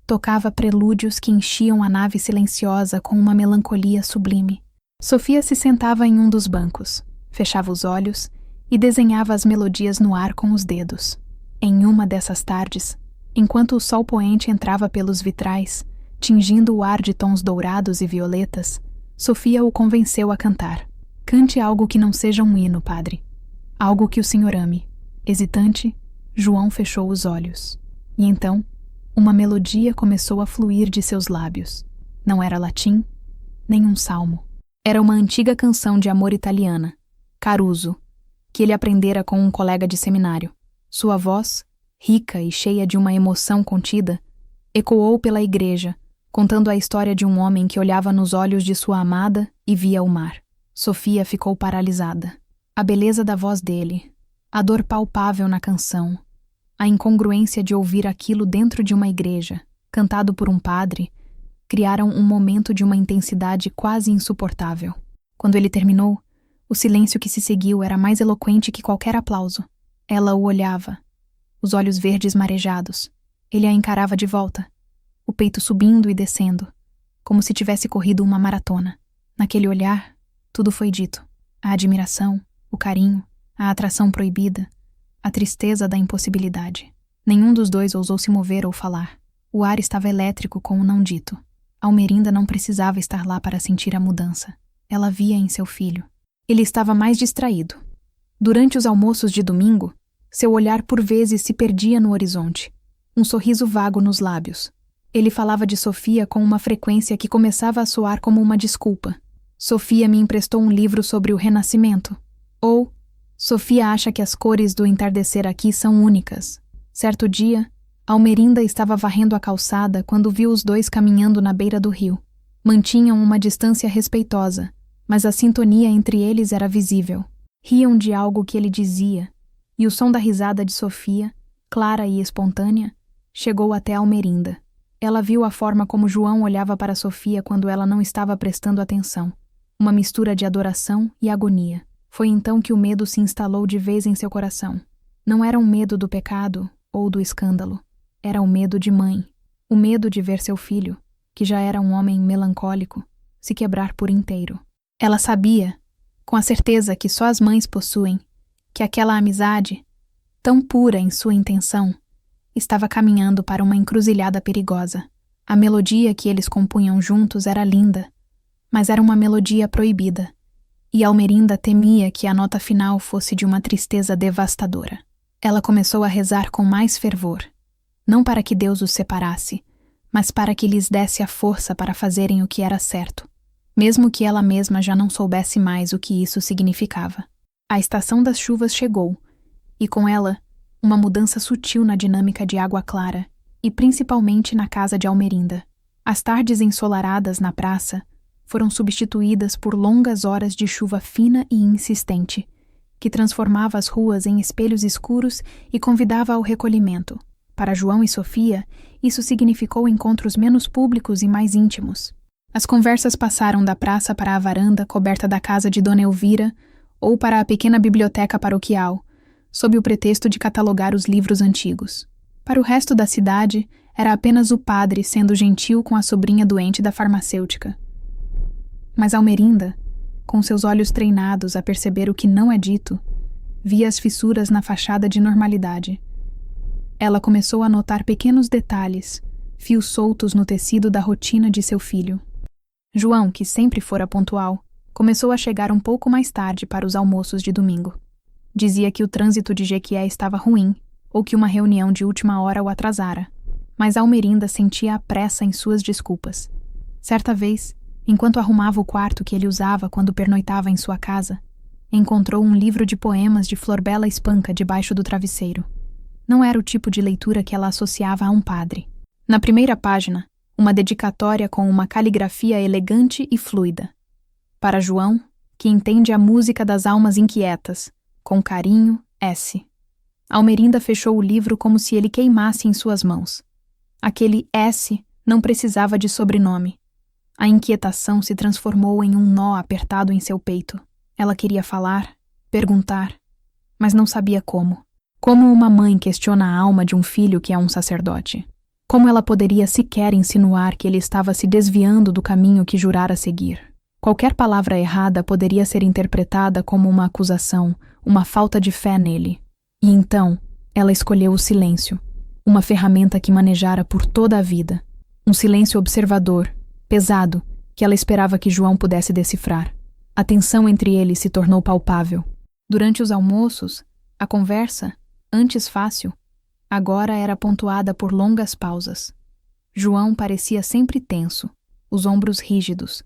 Speaker 1: tocava prelúdios que enchiam a nave silenciosa com uma melancolia sublime. Sofia se sentava em um dos bancos, fechava os olhos e desenhava as melodias no ar com os dedos. Em uma dessas tardes, enquanto o sol poente entrava pelos vitrais, tingindo o ar de tons dourados e violetas, Sofia o convenceu a cantar. Cante algo que não seja um hino, padre. Algo que o senhor ame. Hesitante, João fechou os olhos. E então, uma melodia começou a fluir de seus lábios. Não era latim, nem um salmo. Era uma antiga canção de amor italiana, Caruso, que ele aprendera com um colega de seminário. Sua voz, rica e cheia de uma emoção contida, ecoou pela igreja, contando a história de um homem que olhava nos olhos de sua amada e via o mar. Sofia ficou paralisada. A beleza da voz dele, a dor palpável na canção, a incongruência de ouvir aquilo dentro de uma igreja, cantado por um padre, criaram um momento de uma intensidade quase insuportável. Quando ele terminou, o silêncio que se seguiu era mais eloquente que qualquer aplauso. Ela o olhava, os olhos verdes marejados. Ele a encarava de volta, o peito subindo e descendo, como se tivesse corrido uma maratona. Naquele olhar, tudo foi dito. A admiração, o carinho, a atração proibida, a tristeza da impossibilidade. Nenhum dos dois ousou se mover ou falar. O ar estava elétrico com o não dito. Almerinda não precisava estar lá para sentir a mudança. Ela via em seu filho. Ele estava mais distraído. Durante os almoços de domingo, seu olhar por vezes se perdia no horizonte, um sorriso vago nos lábios. Ele falava de Sofia com uma frequência que começava a soar como uma desculpa. Sofia me emprestou um livro sobre o Renascimento. Ou, Sofia acha que as cores do entardecer aqui são únicas. Certo dia, Almerinda estava varrendo a calçada quando viu os dois caminhando na beira do rio. Mantinham uma distância respeitosa, mas a sintonia entre eles era visível. Riam de algo que ele dizia, e o som da risada de Sofia, clara e espontânea, chegou até Almerinda. Ela viu a forma como João olhava para Sofia quando ela não estava prestando atenção. Uma mistura de adoração e agonia. Foi então que o medo se instalou de vez em seu coração. Não era um medo do pecado ou do escândalo. Era o medo de mãe. O medo de ver seu filho, que já era um homem melancólico, se quebrar por inteiro. Ela sabia, com a certeza que só as mães possuem, que aquela amizade, tão pura em sua intenção, estava caminhando para uma encruzilhada perigosa. A melodia que eles compunham juntos era linda, mas era uma melodia proibida, e Almerinda temia que a nota final fosse de uma tristeza devastadora. Ela começou a rezar com mais fervor, não para que Deus os separasse, mas para que lhes desse a força para fazerem o que era certo, mesmo que ela mesma já não soubesse mais o que isso significava. A estação das chuvas chegou, e com ela, uma mudança sutil na dinâmica de Água Clara, e principalmente na casa de Almerinda. As tardes ensolaradas na praça foram substituídas por longas horas de chuva fina e insistente, que transformava as ruas em espelhos escuros e convidava ao recolhimento. Para João e Sofia, isso significou encontros menos públicos e mais íntimos. As conversas passaram da praça para a varanda coberta da casa de Dona Elvira ou para a pequena biblioteca paroquial, sob o pretexto de catalogar os livros antigos. Para o resto da cidade, Era apenas o padre sendo gentil com a sobrinha doente da farmacêutica. Mas Almerinda, com seus olhos treinados a perceber o que não é dito, via as fissuras na fachada de normalidade. Ela começou a notar pequenos detalhes, fios soltos no tecido da rotina de seu filho. João, que sempre fora pontual, começou a chegar um pouco mais tarde para os almoços de domingo. Dizia que o trânsito de Jequié estava ruim, ou que uma reunião de última hora o atrasara. Mas Almerinda sentia a pressa em suas desculpas. Certa vez, enquanto arrumava o quarto que ele usava quando pernoitava em sua casa, encontrou um livro de poemas de Florbela Espanca debaixo do travesseiro. Não era o tipo de leitura que ela associava a um padre. Na primeira página, uma dedicatória com uma caligrafia elegante e fluida. Para João, que entende a música das almas inquietas, com carinho, S. Almerinda fechou o livro como se ele queimasse em suas mãos. Aquele S não precisava de sobrenome. A inquietação se transformou em um nó apertado em seu peito. Ela queria falar, perguntar, mas não sabia como. Como uma mãe questiona a alma de um filho que é um sacerdote? Como ela poderia sequer insinuar que ele estava se desviando do caminho que jurara seguir? Qualquer palavra errada poderia ser interpretada como uma acusação, uma falta de fé nele. E então, ela escolheu o silêncio, uma ferramenta que manejara por toda a vida. Um silêncio observador, pesado, que ela esperava que João pudesse decifrar. A tensão entre eles se tornou palpável. Durante os almoços, a conversa, antes fácil, agora era pontuada por longas pausas. João parecia sempre tenso, os ombros rígidos.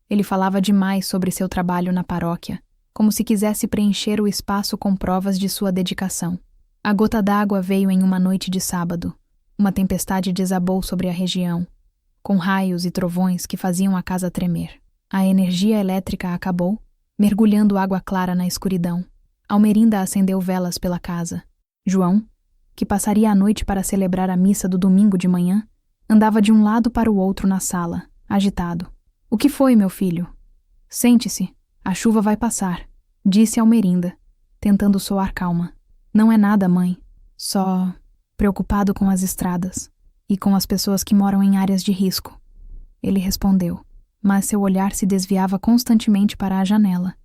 Speaker 1: Ele falava demais sobre seu trabalho na paróquia, como se quisesse preencher o espaço com provas de sua dedicação. A gota d'água veio em uma noite de sábado. Uma tempestade desabou sobre a região, com raios e trovões que faziam a casa tremer. A energia elétrica acabou, mergulhando água clara na escuridão. Almerinda acendeu velas pela casa. João, que passaria a noite para celebrar a missa do domingo de manhã, andava de um lado para o outro na sala, agitado. — O que foi, meu filho? — Sente-se, a chuva vai passar, disse Almerinda, tentando soar calma. — Não é nada, mãe. Só preocupado com as estradas e com as pessoas que moram em áreas de risco. Ele respondeu, mas seu olhar se desviava constantemente para a janela,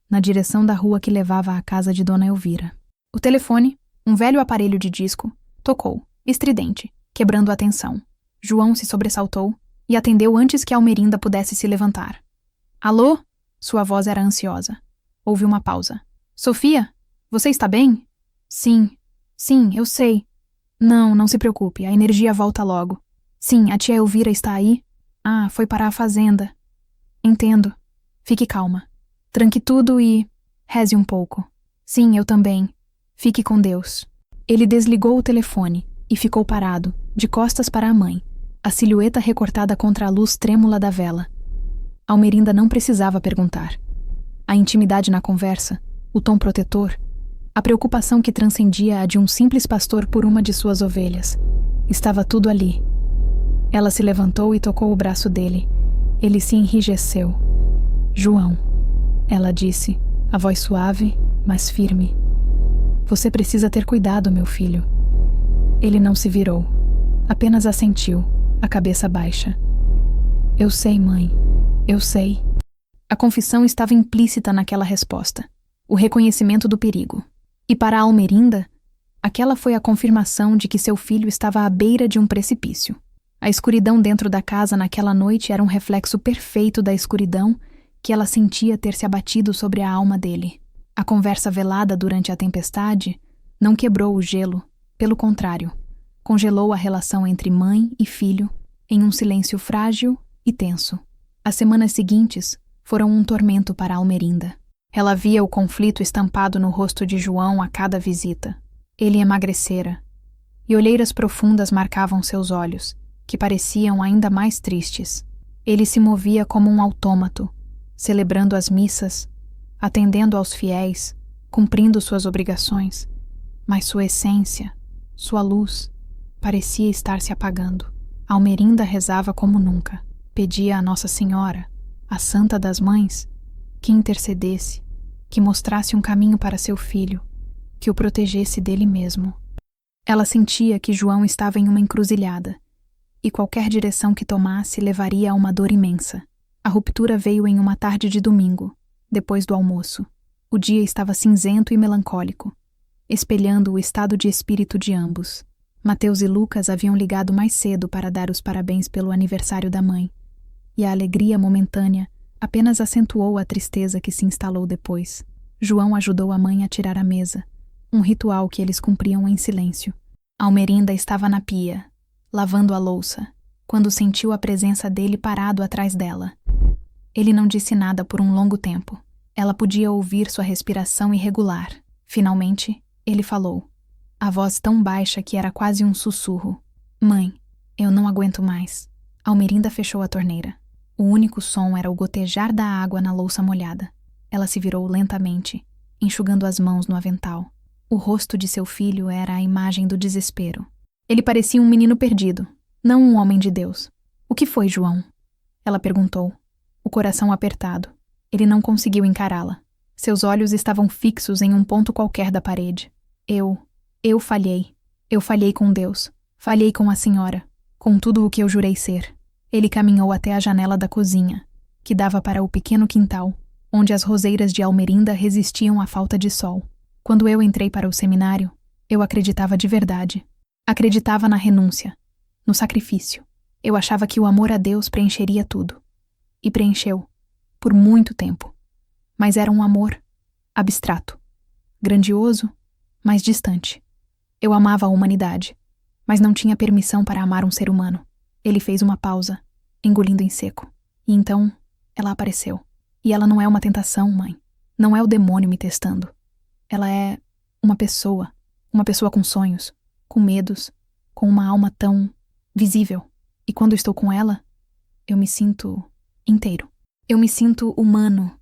Speaker 1: na direção da rua que levava à casa de Dona Elvira. O telefone, um velho aparelho de disco, tocou, estridente, quebrando a atenção. João se sobressaltou e atendeu antes que Almerinda pudesse se levantar. — Alô? Sua voz era ansiosa. Houve uma pausa. — Sofia, você está bem? — Sim, eu sei. — Não se preocupe, a energia volta logo. — Sim, a tia Elvira está aí? — Ah, foi para a fazenda. — Entendo. Fique calma. Tranque tudo e reze um pouco. — Sim, eu também. Fique com Deus. Ele desligou o telefone e ficou parado, de costas para a mãe, a silhueta recortada contra a luz trêmula da vela. Almerinda não precisava perguntar. A intimidade na conversa, o tom protetor, a preocupação que transcendia a de um simples pastor por uma de suas ovelhas. Estava tudo ali. Ela se levantou e tocou o braço dele. Ele se enrijeceu. — João, ela disse, a voz suave, mas firme. Você precisa ter cuidado, meu filho. Ele não se virou. Apenas assentiu, a cabeça baixa. Eu sei, mãe. Eu sei. A confissão estava implícita naquela resposta. O reconhecimento do perigo. E para Almerinda, aquela foi a confirmação de que seu filho estava à beira de um precipício. A escuridão dentro da casa naquela noite era um reflexo perfeito da escuridão que ela sentia ter se abatido sobre a alma dele. A conversa velada durante a tempestade não quebrou o gelo, pelo contrário, congelou a relação entre mãe e filho em um silêncio frágil e tenso. As semanas seguintes foram um tormento para Almerinda. Ela via o conflito estampado no rosto de João a cada visita. Ele emagrecera, e olheiras profundas marcavam seus olhos, que pareciam ainda mais tristes. Ele se movia como um autômato, celebrando as missas, atendendo aos fiéis, cumprindo suas obrigações, mas sua essência, sua luz, parecia estar se apagando. Almerinda rezava como nunca. Pedia a Nossa Senhora, a Santa das Mães, que intercedesse, que mostrasse um caminho para seu filho, que o protegesse dele mesmo. Ela sentia que João estava em uma encruzilhada, e qualquer direção que tomasse levaria a uma dor imensa. A ruptura veio em uma tarde de domingo, depois do almoço. O dia estava cinzento e melancólico, espelhando o estado de espírito de ambos. Mateus e Lucas haviam ligado mais cedo para dar os parabéns pelo aniversário da mãe, e a alegria momentânea apenas acentuou a tristeza que se instalou depois. João ajudou a mãe a tirar a mesa, um ritual que eles cumpriam em silêncio. Almerinda estava na pia, lavando a louça, quando sentiu a presença dele parado atrás dela. Ele não disse nada por um longo tempo. Ela podia ouvir sua respiração irregular. Finalmente, ele falou, a voz tão baixa que era quase um sussurro. Mãe, eu não aguento mais. Almerinda fechou a torneira. O único som era o gotejar da água na louça molhada. Ela se virou lentamente, enxugando as mãos no avental. O rosto de seu filho era a imagem do desespero. Ele parecia um menino perdido, não um homem de Deus. O que foi, João? Ela perguntou, o coração apertado. Ele não conseguiu encará-la. Seus olhos estavam fixos em um ponto qualquer da parede. Eu falhei. Eu falhei com Deus. Falhei com a senhora. Com tudo o que eu jurei ser. Ele caminhou até a janela da cozinha, que dava para o pequeno quintal, onde as roseiras de Almerinda resistiam à falta de sol. Quando eu entrei para o seminário, eu acreditava de verdade. Acreditava na renúncia, no sacrifício. Eu achava que o amor a Deus preencheria tudo. E preencheu, por muito tempo. Mas era um amor abstrato, grandioso, mas distante. Eu amava a humanidade, mas não tinha permissão para amar um ser humano. Ele fez uma pausa, engolindo em seco. E então, ela apareceu. E ela não é uma tentação, mãe. Não é o demônio me testando. Ela é uma pessoa com sonhos, com medos, com uma alma tão visível. E quando estou com ela, eu me sinto inteiro. Eu me sinto humano.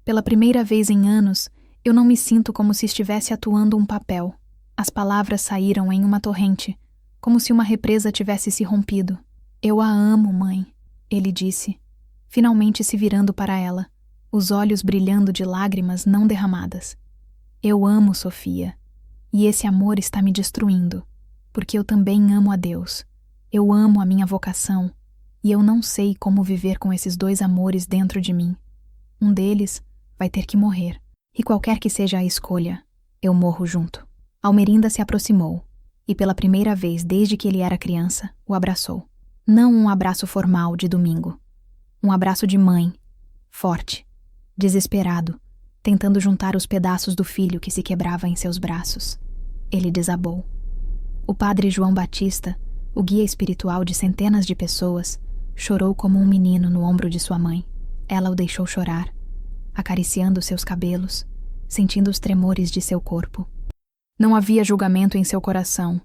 Speaker 1: Pela primeira vez em anos, eu não me sinto como se estivesse atuando um papel. As palavras saíram em uma torrente, como se uma represa tivesse se rompido. Eu a amo, mãe, ele disse, finalmente se virando para ela, os olhos brilhando de lágrimas não derramadas. Eu amo Sofia, e esse amor está me destruindo, porque eu também amo a Deus. Eu amo a minha vocação, e eu não sei como viver com esses dois amores dentro de mim. Um deles vai ter que morrer, e qualquer que seja a escolha, eu morro junto. Almerinda se aproximou, e pela primeira vez desde que ele era criança, o abraçou. Não um abraço formal de domingo. Um abraço de mãe, forte, desesperado, tentando juntar os pedaços do filho que se quebrava em seus braços. Ele desabou. O padre João Batista, o guia espiritual de centenas de pessoas, chorou como um menino no ombro de sua mãe. Ela o deixou chorar, acariciando seus cabelos, sentindo os tremores de seu corpo. Não havia julgamento em seu coração,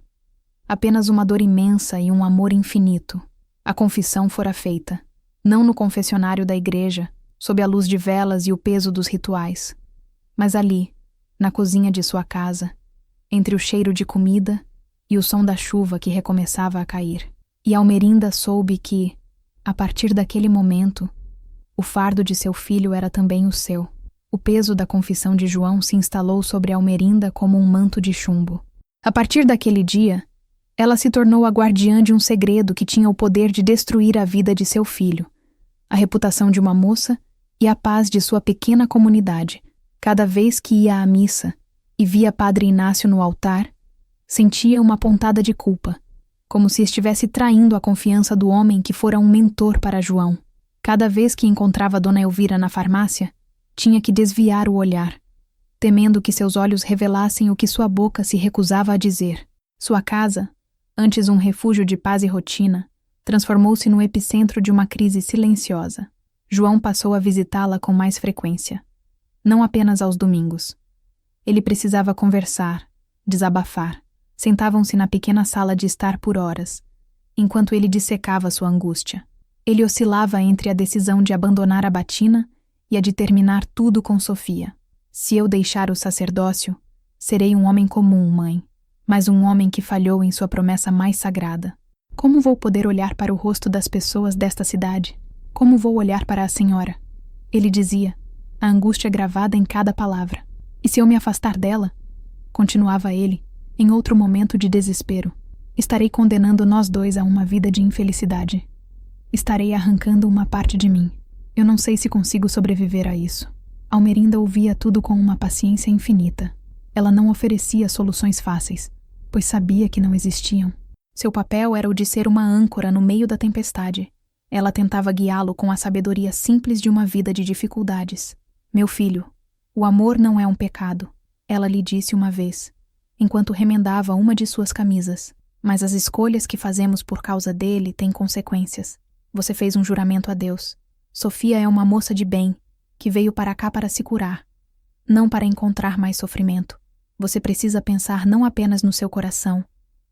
Speaker 1: apenas uma dor imensa e um amor infinito. A confissão fora feita, não no confessionário da igreja, sob a luz de velas e o peso dos rituais, mas ali, na cozinha de sua casa, entre o cheiro de comida e o som da chuva que recomeçava a cair. E Almerinda soube que, a partir daquele momento, o fardo de seu filho era também o seu. O peso da confissão de João se instalou sobre Almerinda como um manto de chumbo. A partir daquele dia, ela se tornou a guardiã de um segredo que tinha o poder de destruir a vida de seu filho, a reputação de uma moça e a paz de sua pequena comunidade. Cada vez que ia à missa e via Padre Inácio no altar, sentia uma pontada de culpa, como se estivesse traindo a confiança do homem que fora um mentor para João. Cada vez que encontrava Dona Elvira na farmácia, tinha que desviar o olhar, temendo que seus olhos revelassem o que sua boca se recusava a dizer. Sua casa, antes um refúgio de paz e rotina, transformou-se no epicentro de uma crise silenciosa. João passou a visitá-la com mais frequência, não apenas aos domingos. Ele precisava conversar, desabafar. Sentavam-se na pequena sala de estar por horas, enquanto ele dissecava sua angústia. Ele oscilava entre a decisão de abandonar a batina e a de terminar tudo com Sofia. Se eu deixar o sacerdócio, serei um homem comum, mãe, mas um homem que falhou em sua promessa mais sagrada. Como vou poder olhar para o rosto das pessoas desta cidade? Como vou olhar para a senhora? Ele dizia, a angústia gravada em cada palavra. E se eu me afastar dela? Continuava ele, em outro momento de desespero. Estarei condenando nós dois a uma vida de infelicidade. Estarei arrancando uma parte de mim. Eu não sei se consigo sobreviver a isso. Almerinda ouvia tudo com uma paciência infinita. Ela não oferecia soluções fáceis, pois sabia que não existiam. Seu papel era o de ser uma âncora no meio da tempestade. Ela tentava guiá-lo com a sabedoria simples de uma vida de dificuldades. Meu filho, o amor não é um pecado, ela lhe disse uma vez, enquanto remendava uma de suas camisas. Mas as escolhas que fazemos por causa dele têm consequências. Você fez um juramento a Deus. Sofia é uma moça de bem, que veio para cá para se curar, não para encontrar mais sofrimento. Você precisa pensar não apenas no seu coração,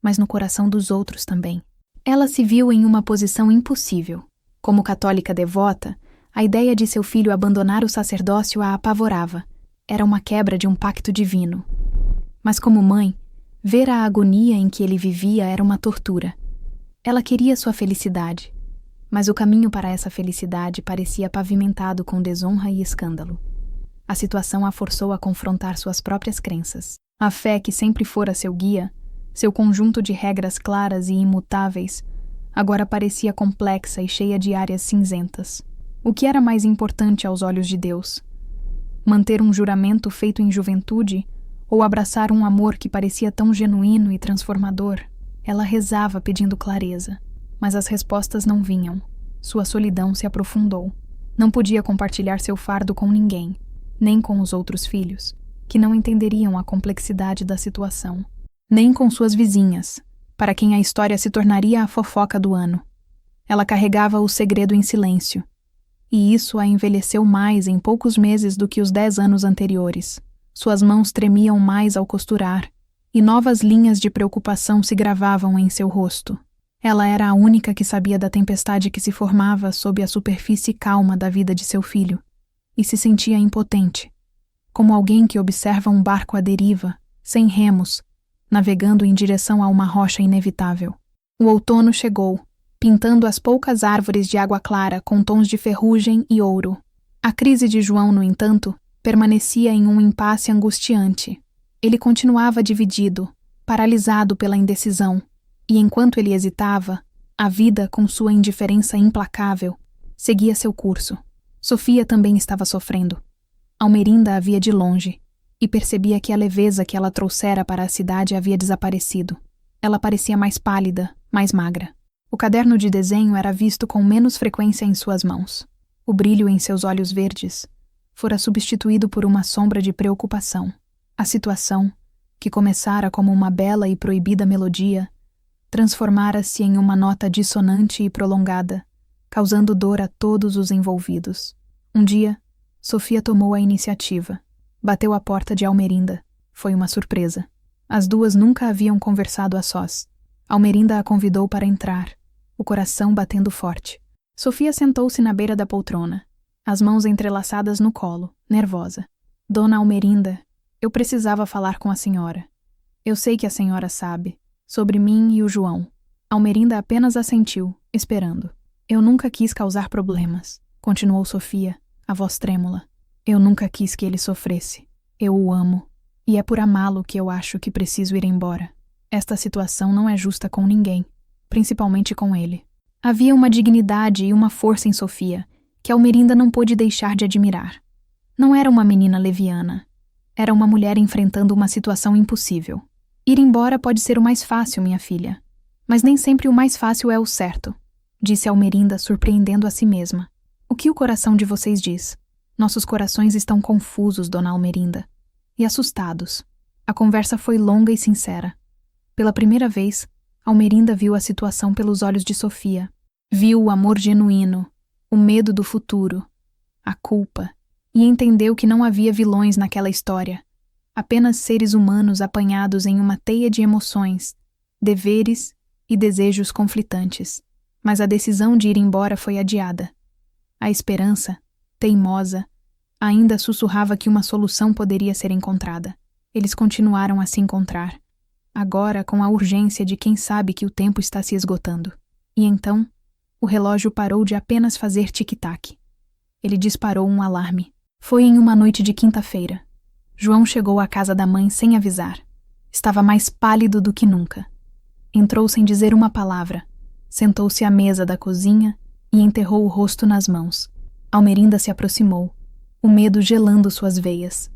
Speaker 1: mas no coração dos outros também. Ela se viu em uma posição impossível. Como católica devota, a ideia de seu filho abandonar o sacerdócio a apavorava. Era uma quebra de um pacto divino. Mas como mãe, ver a agonia em que ele vivia era uma tortura. Ela queria sua felicidade, mas o caminho para essa felicidade parecia pavimentado com desonra e escândalo. A situação a forçou a confrontar suas próprias crenças. A fé que sempre fora seu guia, seu conjunto de regras claras e imutáveis, agora parecia complexa e cheia de áreas cinzentas. O que era mais importante aos olhos de Deus? Manter um juramento feito em juventude ou abraçar um amor que parecia tão genuíno e transformador? Ela rezava pedindo clareza, mas as respostas não vinham. Sua solidão se aprofundou. Não podia compartilhar seu fardo com ninguém, nem com os outros filhos, que não entenderiam a complexidade da situação, nem com suas vizinhas, para quem a história se tornaria a fofoca do ano. Ela carregava o segredo em silêncio, e isso a envelheceu mais em poucos meses do que os 10 anos anteriores. Suas mãos tremiam mais ao costurar, e novas linhas de preocupação se gravavam em seu rosto. Ela era a única que sabia da tempestade que se formava sob a superfície calma da vida de seu filho, e se sentia impotente, como alguém que observa um barco à deriva, sem remos, navegando em direção a uma rocha inevitável. O outono chegou, pintando as poucas árvores de água clara com tons de ferrugem e ouro. A crise de João, no entanto, permanecia em um impasse angustiante. Ele continuava dividido, paralisado pela indecisão, e enquanto ele hesitava, a vida, com sua indiferença implacável, seguia seu curso. Sofia também estava sofrendo. Almerinda a via de longe, e percebia que a leveza que ela trouxera para a cidade havia desaparecido. Ela parecia mais pálida, mais magra. O caderno de desenho era visto com menos frequência em suas mãos. O brilho em seus olhos verdes fora substituído por uma sombra de preocupação. A situação, que começara como uma bela e proibida melodia, transformara-se em uma nota dissonante e prolongada, causando dor a todos os envolvidos. Um dia, Sofia tomou a iniciativa. Bateu à porta de Almerinda. Foi uma surpresa. As duas nunca haviam conversado a sós. Almerinda a convidou para entrar, o coração batendo forte. Sofia sentou-se na beira da poltrona, as mãos entrelaçadas no colo, nervosa. Dona Almerinda, eu precisava falar com a senhora. Eu sei que a senhora sabe, sobre mim e o João. Almerinda apenas assentiu, esperando. Eu nunca quis causar problemas, continuou Sofia, a voz trêmula. Eu nunca quis que ele sofresse. Eu o amo, e é por amá-lo que eu acho que preciso ir embora. Esta situação não é justa com ninguém, principalmente com ele. Havia uma dignidade e uma força em Sofia que Almerinda não pôde deixar de admirar. Não era uma menina leviana. Era uma mulher enfrentando uma situação impossível. Ir embora pode ser o mais fácil, minha filha. Mas nem sempre o mais fácil é o certo, disse Almerinda, surpreendendo a si mesma. O que o coração de vocês diz? Nossos corações estão confusos, dona Almerinda, e assustados. A conversa foi longa e sincera. Pela primeira vez, Almerinda viu a situação pelos olhos de Sofia. Viu o amor genuíno, o medo do futuro, a culpa, e entendeu que não havia vilões naquela história, apenas seres humanos apanhados em uma teia de emoções, deveres e desejos conflitantes. Mas a decisão de ir embora foi adiada. A esperança, teimosa, ainda sussurrava que uma solução poderia ser encontrada. Eles continuaram a se encontrar, agora com a urgência de quem sabe que o tempo está se esgotando. E então, o relógio parou de apenas fazer tic-tac. Ele disparou um alarme. Foi em uma noite de quinta-feira. João chegou à casa da mãe sem avisar. Estava mais pálido do que nunca. Entrou sem dizer uma palavra, sentou-se à mesa da cozinha e enterrou o rosto nas mãos. Almerinda se aproximou, o medo gelando suas veias.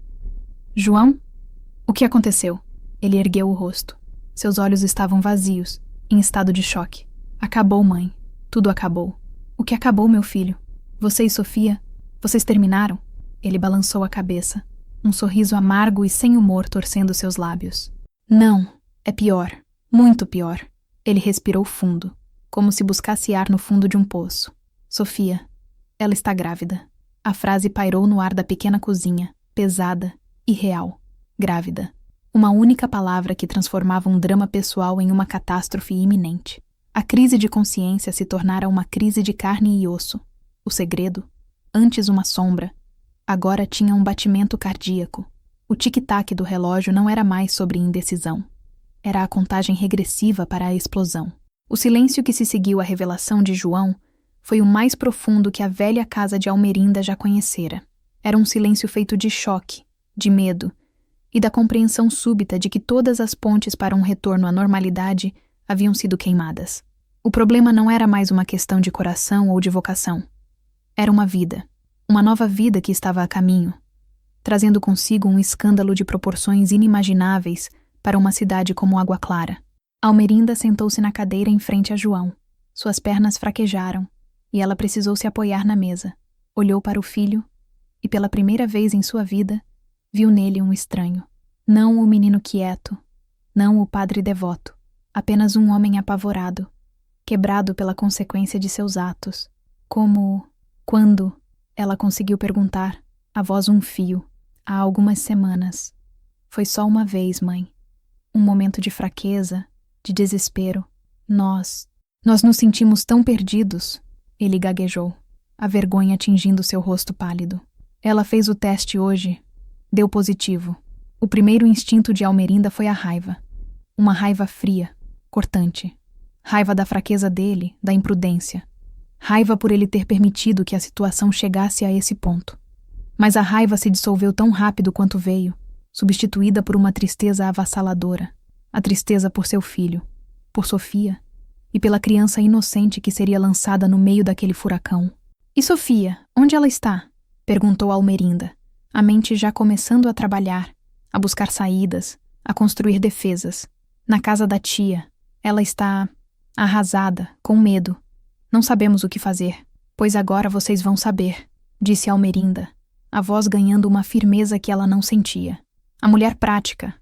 Speaker 1: João? O que aconteceu? Ele ergueu o rosto. Seus olhos estavam vazios, em estado de choque. Acabou, mãe. Tudo acabou. O que acabou, meu filho? Você e Sofia? Vocês terminaram? Ele balançou a cabeça, um sorriso amargo e sem humor torcendo seus lábios. Não, é pior. Muito pior. Ele respirou fundo, como se buscasse ar no fundo de um poço. Sofia, ela está grávida. A frase pairou no ar da pequena cozinha, pesada e real. Grávida. Uma única palavra que transformava um drama pessoal em uma catástrofe iminente. A crise de consciência se tornara uma crise de carne e osso. O segredo, antes uma sombra, agora tinha um batimento cardíaco. O tic-tac do relógio não era mais sobre indecisão. Era a contagem regressiva para a explosão. O silêncio que se seguiu à revelação de João foi o mais profundo que a velha casa de Almerinda já conhecera. Era um silêncio feito de choque, de medo e da compreensão súbita de que todas as pontes para um retorno à normalidade haviam sido queimadas. O problema não era mais uma questão de coração ou de vocação. Era uma vida, uma nova vida que estava a caminho, trazendo consigo um escândalo de proporções inimagináveis para uma cidade como Água Clara. Almerinda sentou-se na cadeira em frente a João. Suas pernas fraquejaram e ela precisou se apoiar na mesa. Olhou para o filho e, pela primeira vez em sua vida, viu nele um estranho. Não o menino quieto, não o padre devoto, apenas um homem apavorado, quebrado pela consequência de seus atos. Quando, ela conseguiu perguntar, a voz um fio, há algumas semanas. Foi só uma vez, mãe. Um momento de fraqueza, de desespero. Nós nos sentimos tão perdidos, ele gaguejou, a vergonha atingindo seu rosto pálido. Ela fez o teste hoje. Deu positivo. O primeiro instinto de Almerinda foi a raiva. Uma raiva fria, cortante. Raiva da fraqueza dele, da imprudência. Raiva por ele ter permitido que a situação chegasse a esse ponto. Mas a raiva se dissolveu tão rápido quanto veio, substituída por uma tristeza avassaladora. A tristeza por seu filho, por Sofia e pela criança inocente que seria lançada no meio daquele furacão. E Sofia, onde ela está? Perguntou Almerinda, a mente já começando a trabalhar, a buscar saídas, a construir defesas. Na casa da tia, ela está arrasada, com medo. Não sabemos o que fazer. Pois agora vocês vão saber, disse Almerinda, a voz ganhando uma firmeza que ela não sentia. A mulher prática,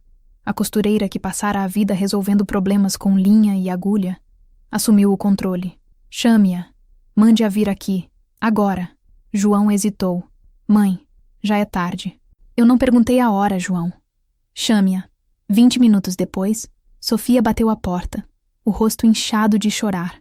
Speaker 1: a costureira que passara a vida resolvendo problemas com linha e agulha, assumiu o controle. Chame-a. Mande-a vir aqui. Agora. João hesitou. Mãe, já é tarde. Eu não perguntei a hora, João. Chame-a. 20 minutos depois, Sofia bateu à porta, o rosto inchado de chorar,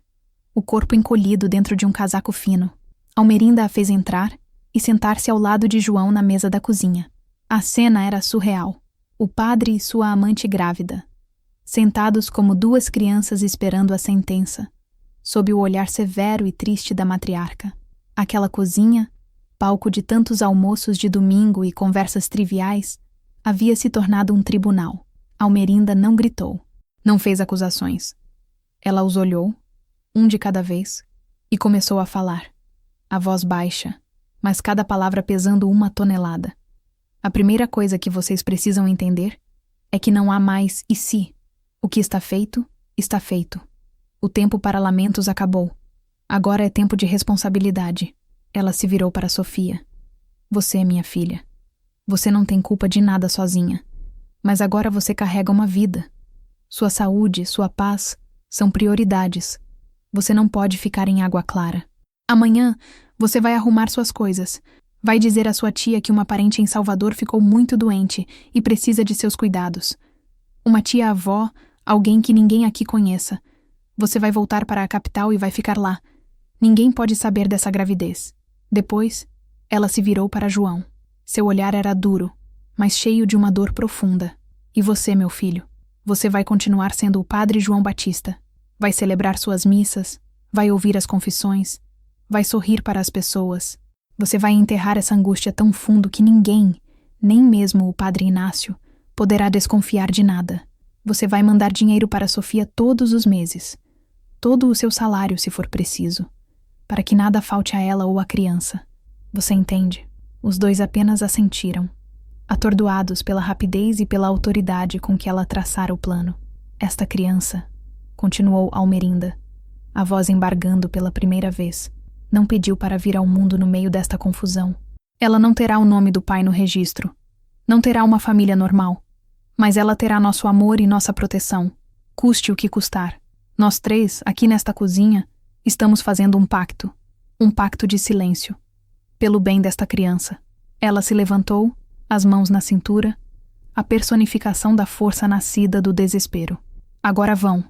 Speaker 1: o corpo encolhido dentro de um casaco fino. Almerinda a fez entrar e sentar-se ao lado de João na mesa da cozinha. A cena era surreal. O padre e sua amante grávida, sentados como duas crianças esperando a sentença, sob o olhar severo e triste da matriarca. Aquela cozinha, palco de tantos almoços de domingo e conversas triviais, havia se tornado um tribunal. Almerinda não gritou, não fez acusações. Ela os olhou, um de cada vez, e começou a falar, a voz baixa, mas cada palavra pesando 1 tonelada. A primeira coisa que vocês precisam entender é que não há mais e se. O que está feito, está feito. O tempo para lamentos acabou. Agora é tempo de responsabilidade. Ela se virou para Sofia. Você é minha filha. Você não tem culpa de nada sozinha. Mas agora você carrega uma vida. Sua saúde, sua paz são prioridades. Você não pode ficar em Água Clara. Amanhã você vai arrumar suas coisas. Vai dizer à sua tia que uma parente em Salvador ficou muito doente e precisa de seus cuidados. Uma tia-avó, alguém que ninguém aqui conheça. Você vai voltar para a capital e vai ficar lá. Ninguém pode saber dessa gravidez. Depois, ela se virou para João. Seu olhar era duro, mas cheio de uma dor profunda. E você, meu filho? Você vai continuar sendo o padre João Batista. Vai celebrar suas missas, vai ouvir as confissões, vai sorrir para as pessoas. Você vai enterrar essa angústia tão fundo que ninguém, nem mesmo o padre Inácio, poderá desconfiar de nada. Você vai mandar dinheiro para Sofia todos os meses. Todo o seu salário, se for preciso. Para que nada falte a ela ou à criança. Você entende? Os dois apenas assentiram, atordoados pela rapidez e pela autoridade com que ela traçara o plano. Esta criança, continuou Almerinda, a voz embargando pela primeira vez, não pediu para vir ao mundo no meio desta confusão. Ela não terá o nome do pai no registro. Não terá uma família normal. Mas ela terá nosso amor e nossa proteção, custe o que custar. Nós três, aqui nesta cozinha, estamos fazendo um pacto de silêncio, pelo bem desta criança. Ela se levantou, as mãos na cintura, a personificação da força nascida do desespero. Agora vão.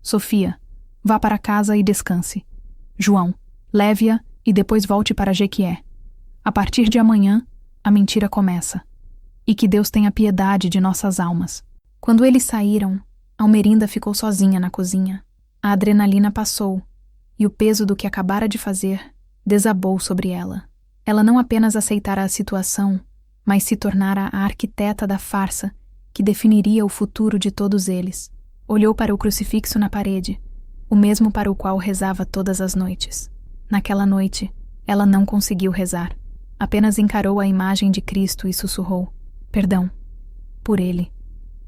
Speaker 1: Sofia, vá para casa e descanse. João, leve-a e depois volte para Jequié. A partir de amanhã, a mentira começa. E que Deus tenha piedade de nossas almas. Quando eles saíram, Almerinda ficou sozinha na cozinha. A adrenalina passou, e o peso do que acabara de fazer desabou sobre ela. Ela não apenas aceitara a situação, mas se tornara a arquiteta da farsa que definiria o futuro de todos eles. Olhou para o crucifixo na parede, o mesmo para o qual rezava todas as noites. Naquela noite, ela não conseguiu rezar. Apenas encarou a imagem de Cristo e sussurrou: perdão. Por ele.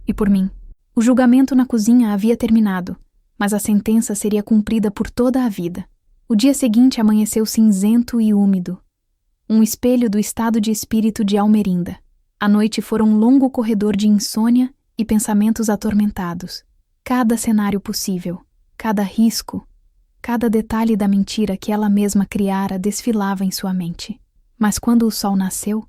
Speaker 1: E por mim. O julgamento na cozinha havia terminado, mas a sentença seria cumprida por toda a vida. O dia seguinte amanheceu cinzento e úmido. Um espelho do estado de espírito de Almerinda. A noite fora um longo corredor de insônia e pensamentos atormentados. Cada cenário possível, cada risco, cada detalhe da mentira que ela mesma criara desfilava em sua mente. Mas quando o sol nasceu,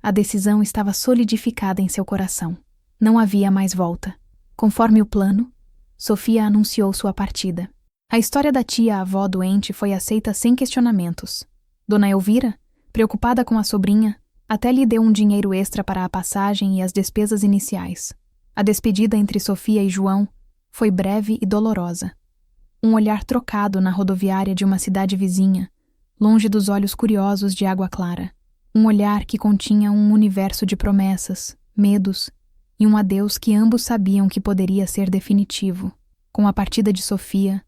Speaker 1: a decisão estava solidificada em seu coração. Não havia mais volta. Conforme o plano, Sofia anunciou sua partida. A história da tia-avó doente foi aceita sem questionamentos. Dona Elvira, preocupada com a sobrinha, até lhe deu um dinheiro extra para a passagem e as despesas iniciais. A despedida entre Sofia e João foi breve e dolorosa. Um olhar trocado na rodoviária de uma cidade vizinha, longe dos olhos curiosos de Água Clara. Um olhar que continha um universo de promessas, medos e um adeus que ambos sabiam que poderia ser definitivo. Com a partida de Sofia,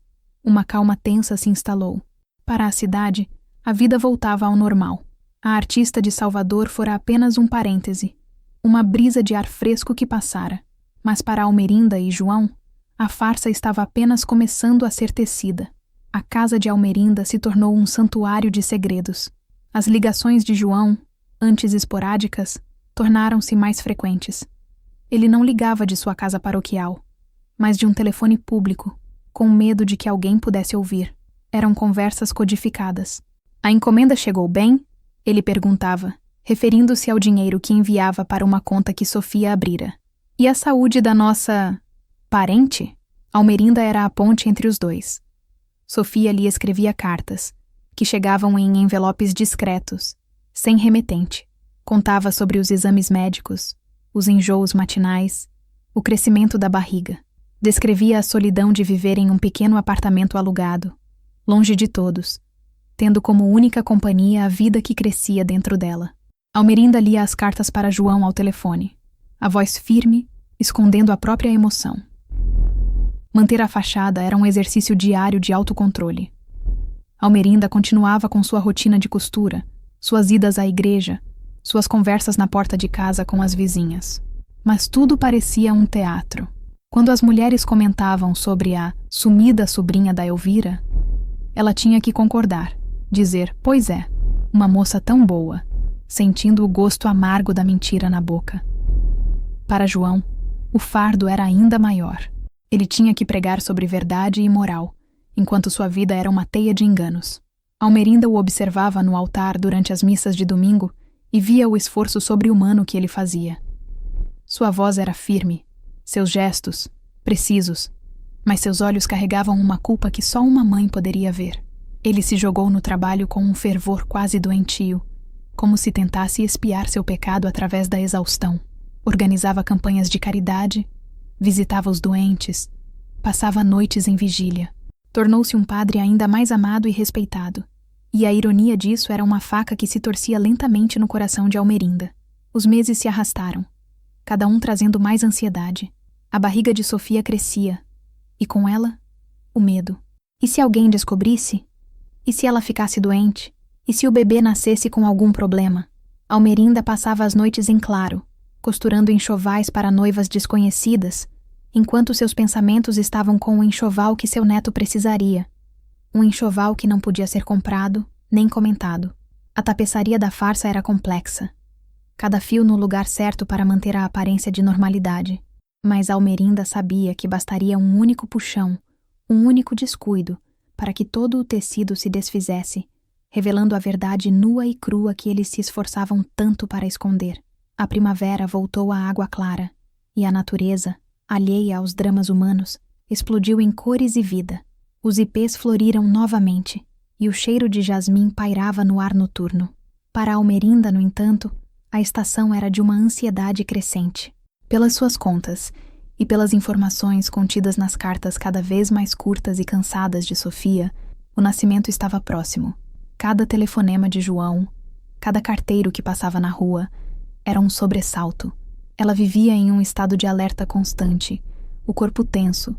Speaker 1: uma calma tensa se instalou. Para a cidade, a vida voltava ao normal. A artista de Salvador fora apenas um parêntese, uma brisa de ar fresco que passara. Mas para Almerinda e João, a farsa estava apenas começando a ser tecida. A casa de Almerinda se tornou um santuário de segredos. As ligações de João, antes esporádicas, tornaram-se mais frequentes. Ele não ligava de sua casa paroquial, mas de um telefone público, com medo de que alguém pudesse ouvir. Eram conversas codificadas. A encomenda chegou bem? Ele perguntava, referindo-se ao dinheiro que enviava para uma conta que Sofia abrira. E a saúde da nossa parente? Almerinda era a ponte entre os dois. Sofia lhe escrevia cartas, que chegavam em envelopes discretos, sem remetente. Contava sobre os exames médicos, os enjoos matinais, o crescimento da barriga. Descrevia a solidão de viver em um pequeno apartamento alugado, longe de todos, tendo como única companhia a vida que crescia dentro dela. Almerinda lia as cartas para João ao telefone, a voz firme, escondendo a própria emoção. Manter a fachada era um exercício diário de autocontrole. Almerinda continuava com sua rotina de costura, suas idas à igreja, suas conversas na porta de casa com as vizinhas. Mas tudo parecia um teatro. Quando as mulheres comentavam sobre a sumida sobrinha da Elvira, ela tinha que concordar, dizer, pois é, uma moça tão boa, sentindo o gosto amargo da mentira na boca. Para João, o fardo era ainda maior. Ele tinha que pregar sobre verdade e moral, enquanto sua vida era uma teia de enganos. Almerinda o observava no altar durante as missas de domingo e via o esforço sobre-humano que ele fazia. Sua voz era firme, seus gestos, precisos, mas seus olhos carregavam uma culpa que só uma mãe poderia ver. Ele se jogou no trabalho com um fervor quase doentio, como se tentasse expiar seu pecado através da exaustão. Organizava campanhas de caridade, visitava os doentes, passava noites em vigília. Tornou-se um padre ainda mais amado e respeitado, e a ironia disso era uma faca que se torcia lentamente no coração de Almerinda. Os meses se arrastaram, cada um trazendo mais ansiedade. A barriga de Sofia crescia, e com ela, o medo. E se alguém descobrisse? E se ela ficasse doente? E se o bebê nascesse com algum problema? Almerinda passava as noites em claro, costurando enxovais para noivas desconhecidas, enquanto seus pensamentos estavam com o enxoval que seu neto precisaria. Um enxoval que não podia ser comprado, nem comentado. A tapeçaria da farsa era complexa. Cada fio no lugar certo para manter a aparência de normalidade. Mas Almerinda sabia que bastaria um único puxão, um único descuido, para que todo o tecido se desfizesse, revelando a verdade nua e crua que eles se esforçavam tanto para esconder. A primavera voltou à água clara, e a natureza, alheia aos dramas humanos, explodiu em cores e vida. Os ipês floriram novamente, e o cheiro de jasmim pairava no ar noturno. Para Almerinda, no entanto, a estação era de uma ansiedade crescente. Pelas suas contas, e pelas informações contidas nas cartas cada vez mais curtas e cansadas de Sofia, o nascimento estava próximo. Cada telefonema de João, cada carteiro que passava na rua, era um sobressalto. Ela vivia em um estado de alerta constante, o corpo tenso,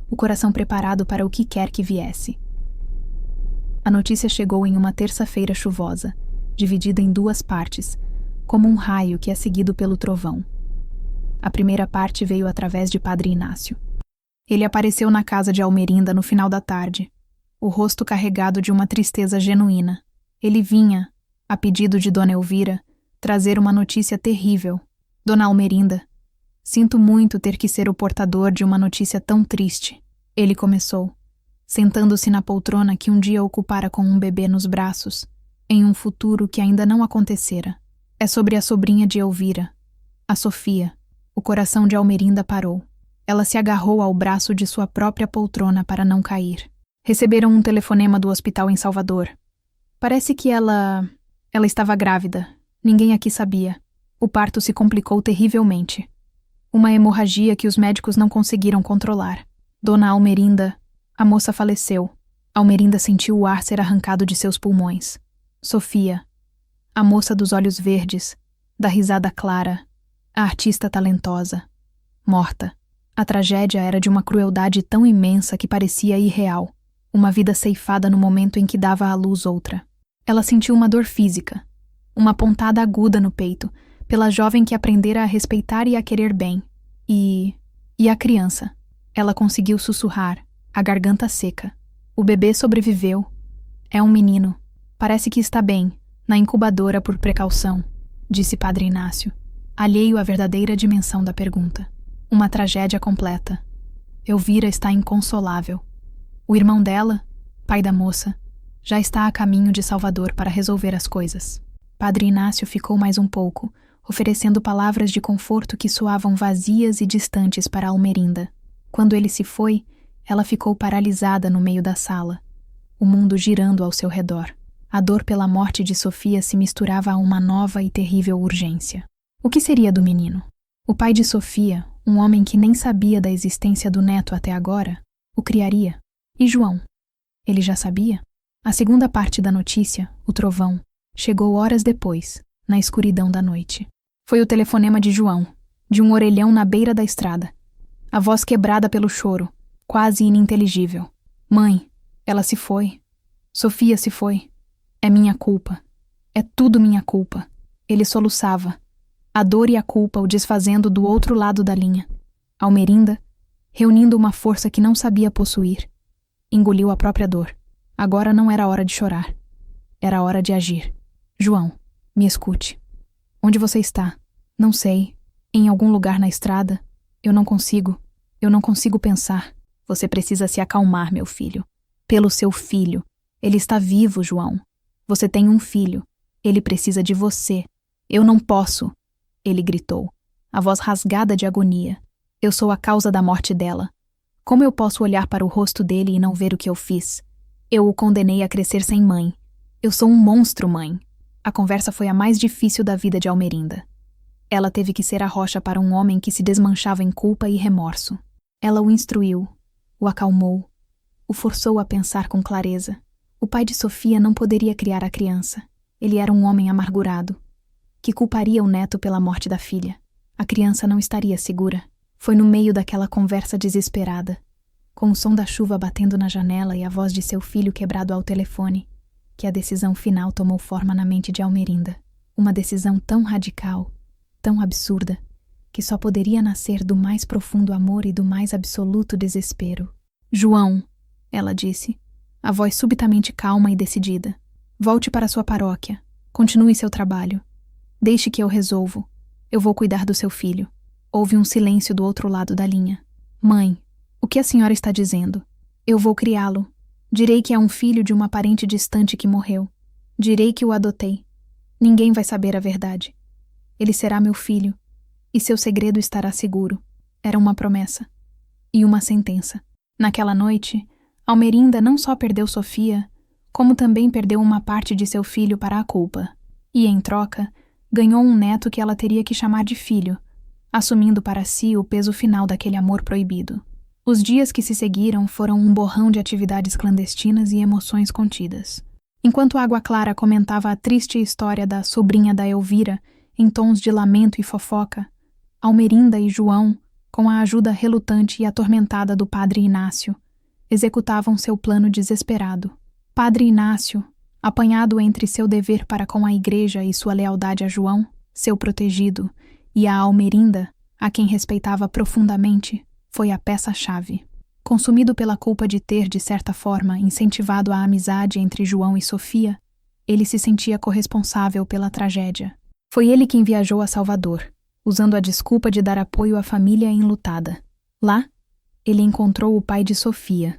Speaker 1: o coração preparado para o que quer que viesse. A notícia chegou em uma terça-feira chuvosa, dividida em duas partes, como um raio que é seguido pelo trovão. A primeira parte veio através de Padre Inácio. Ele apareceu na casa de Almerinda no final da tarde, o rosto carregado de uma tristeza genuína. Ele vinha, a pedido de Dona Elvira, trazer uma notícia terrível. Dona Almerinda, sinto muito ter que ser o portador de uma notícia tão triste. Ele começou, sentando-se na poltrona que um dia ocupara com um bebê nos braços, em um futuro que ainda não acontecera. É sobre a sobrinha de Elvira, a Sofia. O coração de Almerinda parou. Ela se agarrou ao braço de sua própria poltrona para não cair. Receberam um telefonema do hospital em Salvador. Parece que ela estava grávida. Ninguém aqui sabia. O parto se complicou terrivelmente. Uma hemorragia que os médicos não conseguiram controlar. Dona Almerinda, a moça faleceu. Almerinda sentiu o ar ser arrancado de seus pulmões. Sofia, a moça dos olhos verdes, da risada clara, a artista talentosa, morta. A tragédia era de uma crueldade tão imensa que parecia irreal, uma vida ceifada no momento em que dava à luz outra. Ela sentiu uma dor física, uma pontada aguda no peito, pela jovem que aprendera a respeitar e a querer bem. E a criança? Ela conseguiu sussurrar, a garganta seca. O bebê sobreviveu. É um menino. Parece que está bem, na incubadora por precaução, disse Padre Inácio, alheio à verdadeira dimensão da pergunta. Uma tragédia completa. Elvira está inconsolável. O irmão dela, pai da moça, já está a caminho de Salvador para resolver as coisas. Padre Inácio ficou mais um pouco, oferecendo palavras de conforto que soavam vazias e distantes para Almerinda. Quando ele se foi, ela ficou paralisada no meio da sala, o mundo girando ao seu redor. A dor pela morte de Sofia se misturava a uma nova e terrível urgência. O que seria do menino? O pai de Sofia, um homem que nem sabia da existência do neto até agora, o criaria. E João? Ele já sabia? A segunda parte da notícia, o trovão, chegou horas depois, na escuridão da noite. Foi o telefonema de João, de um orelhão na beira da estrada. A voz quebrada pelo choro, quase ininteligível. Mãe, ela se foi. Sofia se foi. É minha culpa. É tudo minha culpa. Ele soluçava. A dor e a culpa o desfazendo do outro lado da linha. Almerinda, reunindo uma força que não sabia possuir, engoliu a própria dor. Agora não era hora de chorar. Era hora de agir. João, me escute. Onde você está? Não sei. Em algum lugar na estrada? Eu não consigo pensar. Você precisa se acalmar, meu filho. Pelo seu filho. Ele está vivo, João. Você tem um filho. Ele precisa de você. Eu não posso. Ele gritou, a voz rasgada de agonia. Eu sou a causa da morte dela. Como eu posso olhar para o rosto dele e não ver o que eu fiz? Eu o condenei a crescer sem mãe. Eu sou um monstro, mãe. A conversa foi a mais difícil da vida de Almerinda. Ela teve que ser a rocha para um homem que se desmanchava em culpa e remorso. Ela o instruiu, o acalmou, o forçou a pensar com clareza. O pai de Sofia não poderia criar a criança. Ele era um homem amargurado, que culparia o neto pela morte da filha. A criança não estaria segura. Foi no meio daquela conversa desesperada, com o som da chuva batendo na janela e a voz de seu filho quebrado ao telefone, que a decisão final tomou forma na mente de Almerinda. Uma decisão tão radical, tão absurda, que só poderia nascer do mais profundo amor e do mais absoluto desespero. João, ela disse, a voz subitamente calma e decidida. Volte para sua paróquia. Continue seu trabalho. Deixe que eu resolvo. Eu vou cuidar do seu filho. Houve um silêncio do outro lado da linha. Mãe, o que a senhora está dizendo? Eu vou criá-lo. Direi que é um filho de uma parente distante que morreu. Direi que o adotei. Ninguém vai saber a verdade. Ele será meu filho. E seu segredo estará seguro. Era uma promessa. E uma sentença. Naquela noite, Almerinda não só perdeu Sofia, como também perdeu uma parte de seu filho para a culpa. E, em troca, ganhou um neto que ela teria que chamar de filho, assumindo para si o peso final daquele amor proibido. Os dias que se seguiram foram um borrão de atividades clandestinas e emoções contidas. Enquanto Água Clara comentava a triste história da sobrinha da Elvira em tons de lamento e fofoca, Almerinda e João, com a ajuda relutante e atormentada do padre Inácio, executavam seu plano desesperado. Padre Inácio, apanhado entre seu dever para com a igreja e sua lealdade a João, seu protegido, e a Almerinda, a quem respeitava profundamente, foi a peça-chave. Consumido pela culpa de ter, de certa forma, incentivado a amizade entre João e Sofia, ele se sentia corresponsável pela tragédia. Foi ele quem viajou a Salvador, usando a desculpa de dar apoio à família enlutada. Lá, ele encontrou o pai de Sofia,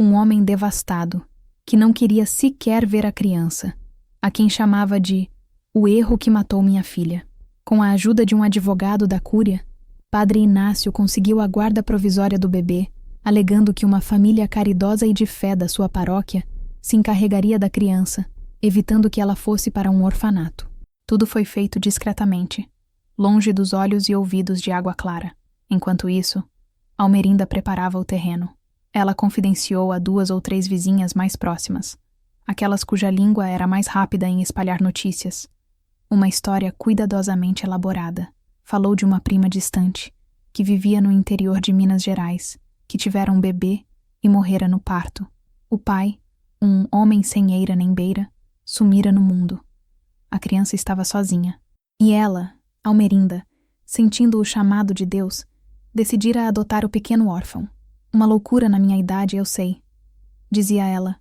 Speaker 1: um homem devastado, que não queria sequer ver a criança, a quem chamava de o erro que matou minha filha. Com a ajuda de um advogado da Cúria, Padre Inácio conseguiu a guarda provisória do bebê, alegando que uma família caridosa e de fé da sua paróquia se encarregaria da criança, evitando que ela fosse para um orfanato. Tudo foi feito discretamente, longe dos olhos e ouvidos de Água Clara. Enquanto isso, Almerinda preparava o terreno. Ela confidenciou a 2 ou 3 vizinhas mais próximas, aquelas cuja língua era mais rápida em espalhar notícias. Uma história cuidadosamente elaborada. Falou de uma prima distante, que vivia no interior de Minas Gerais, que tivera um bebê e morrera no parto. O pai, um homem sem eira nem beira, sumira no mundo. A criança estava sozinha. E ela, Almerinda, sentindo o chamado de Deus, decidira adotar o pequeno órfão. Uma loucura na minha idade, eu sei, dizia ela,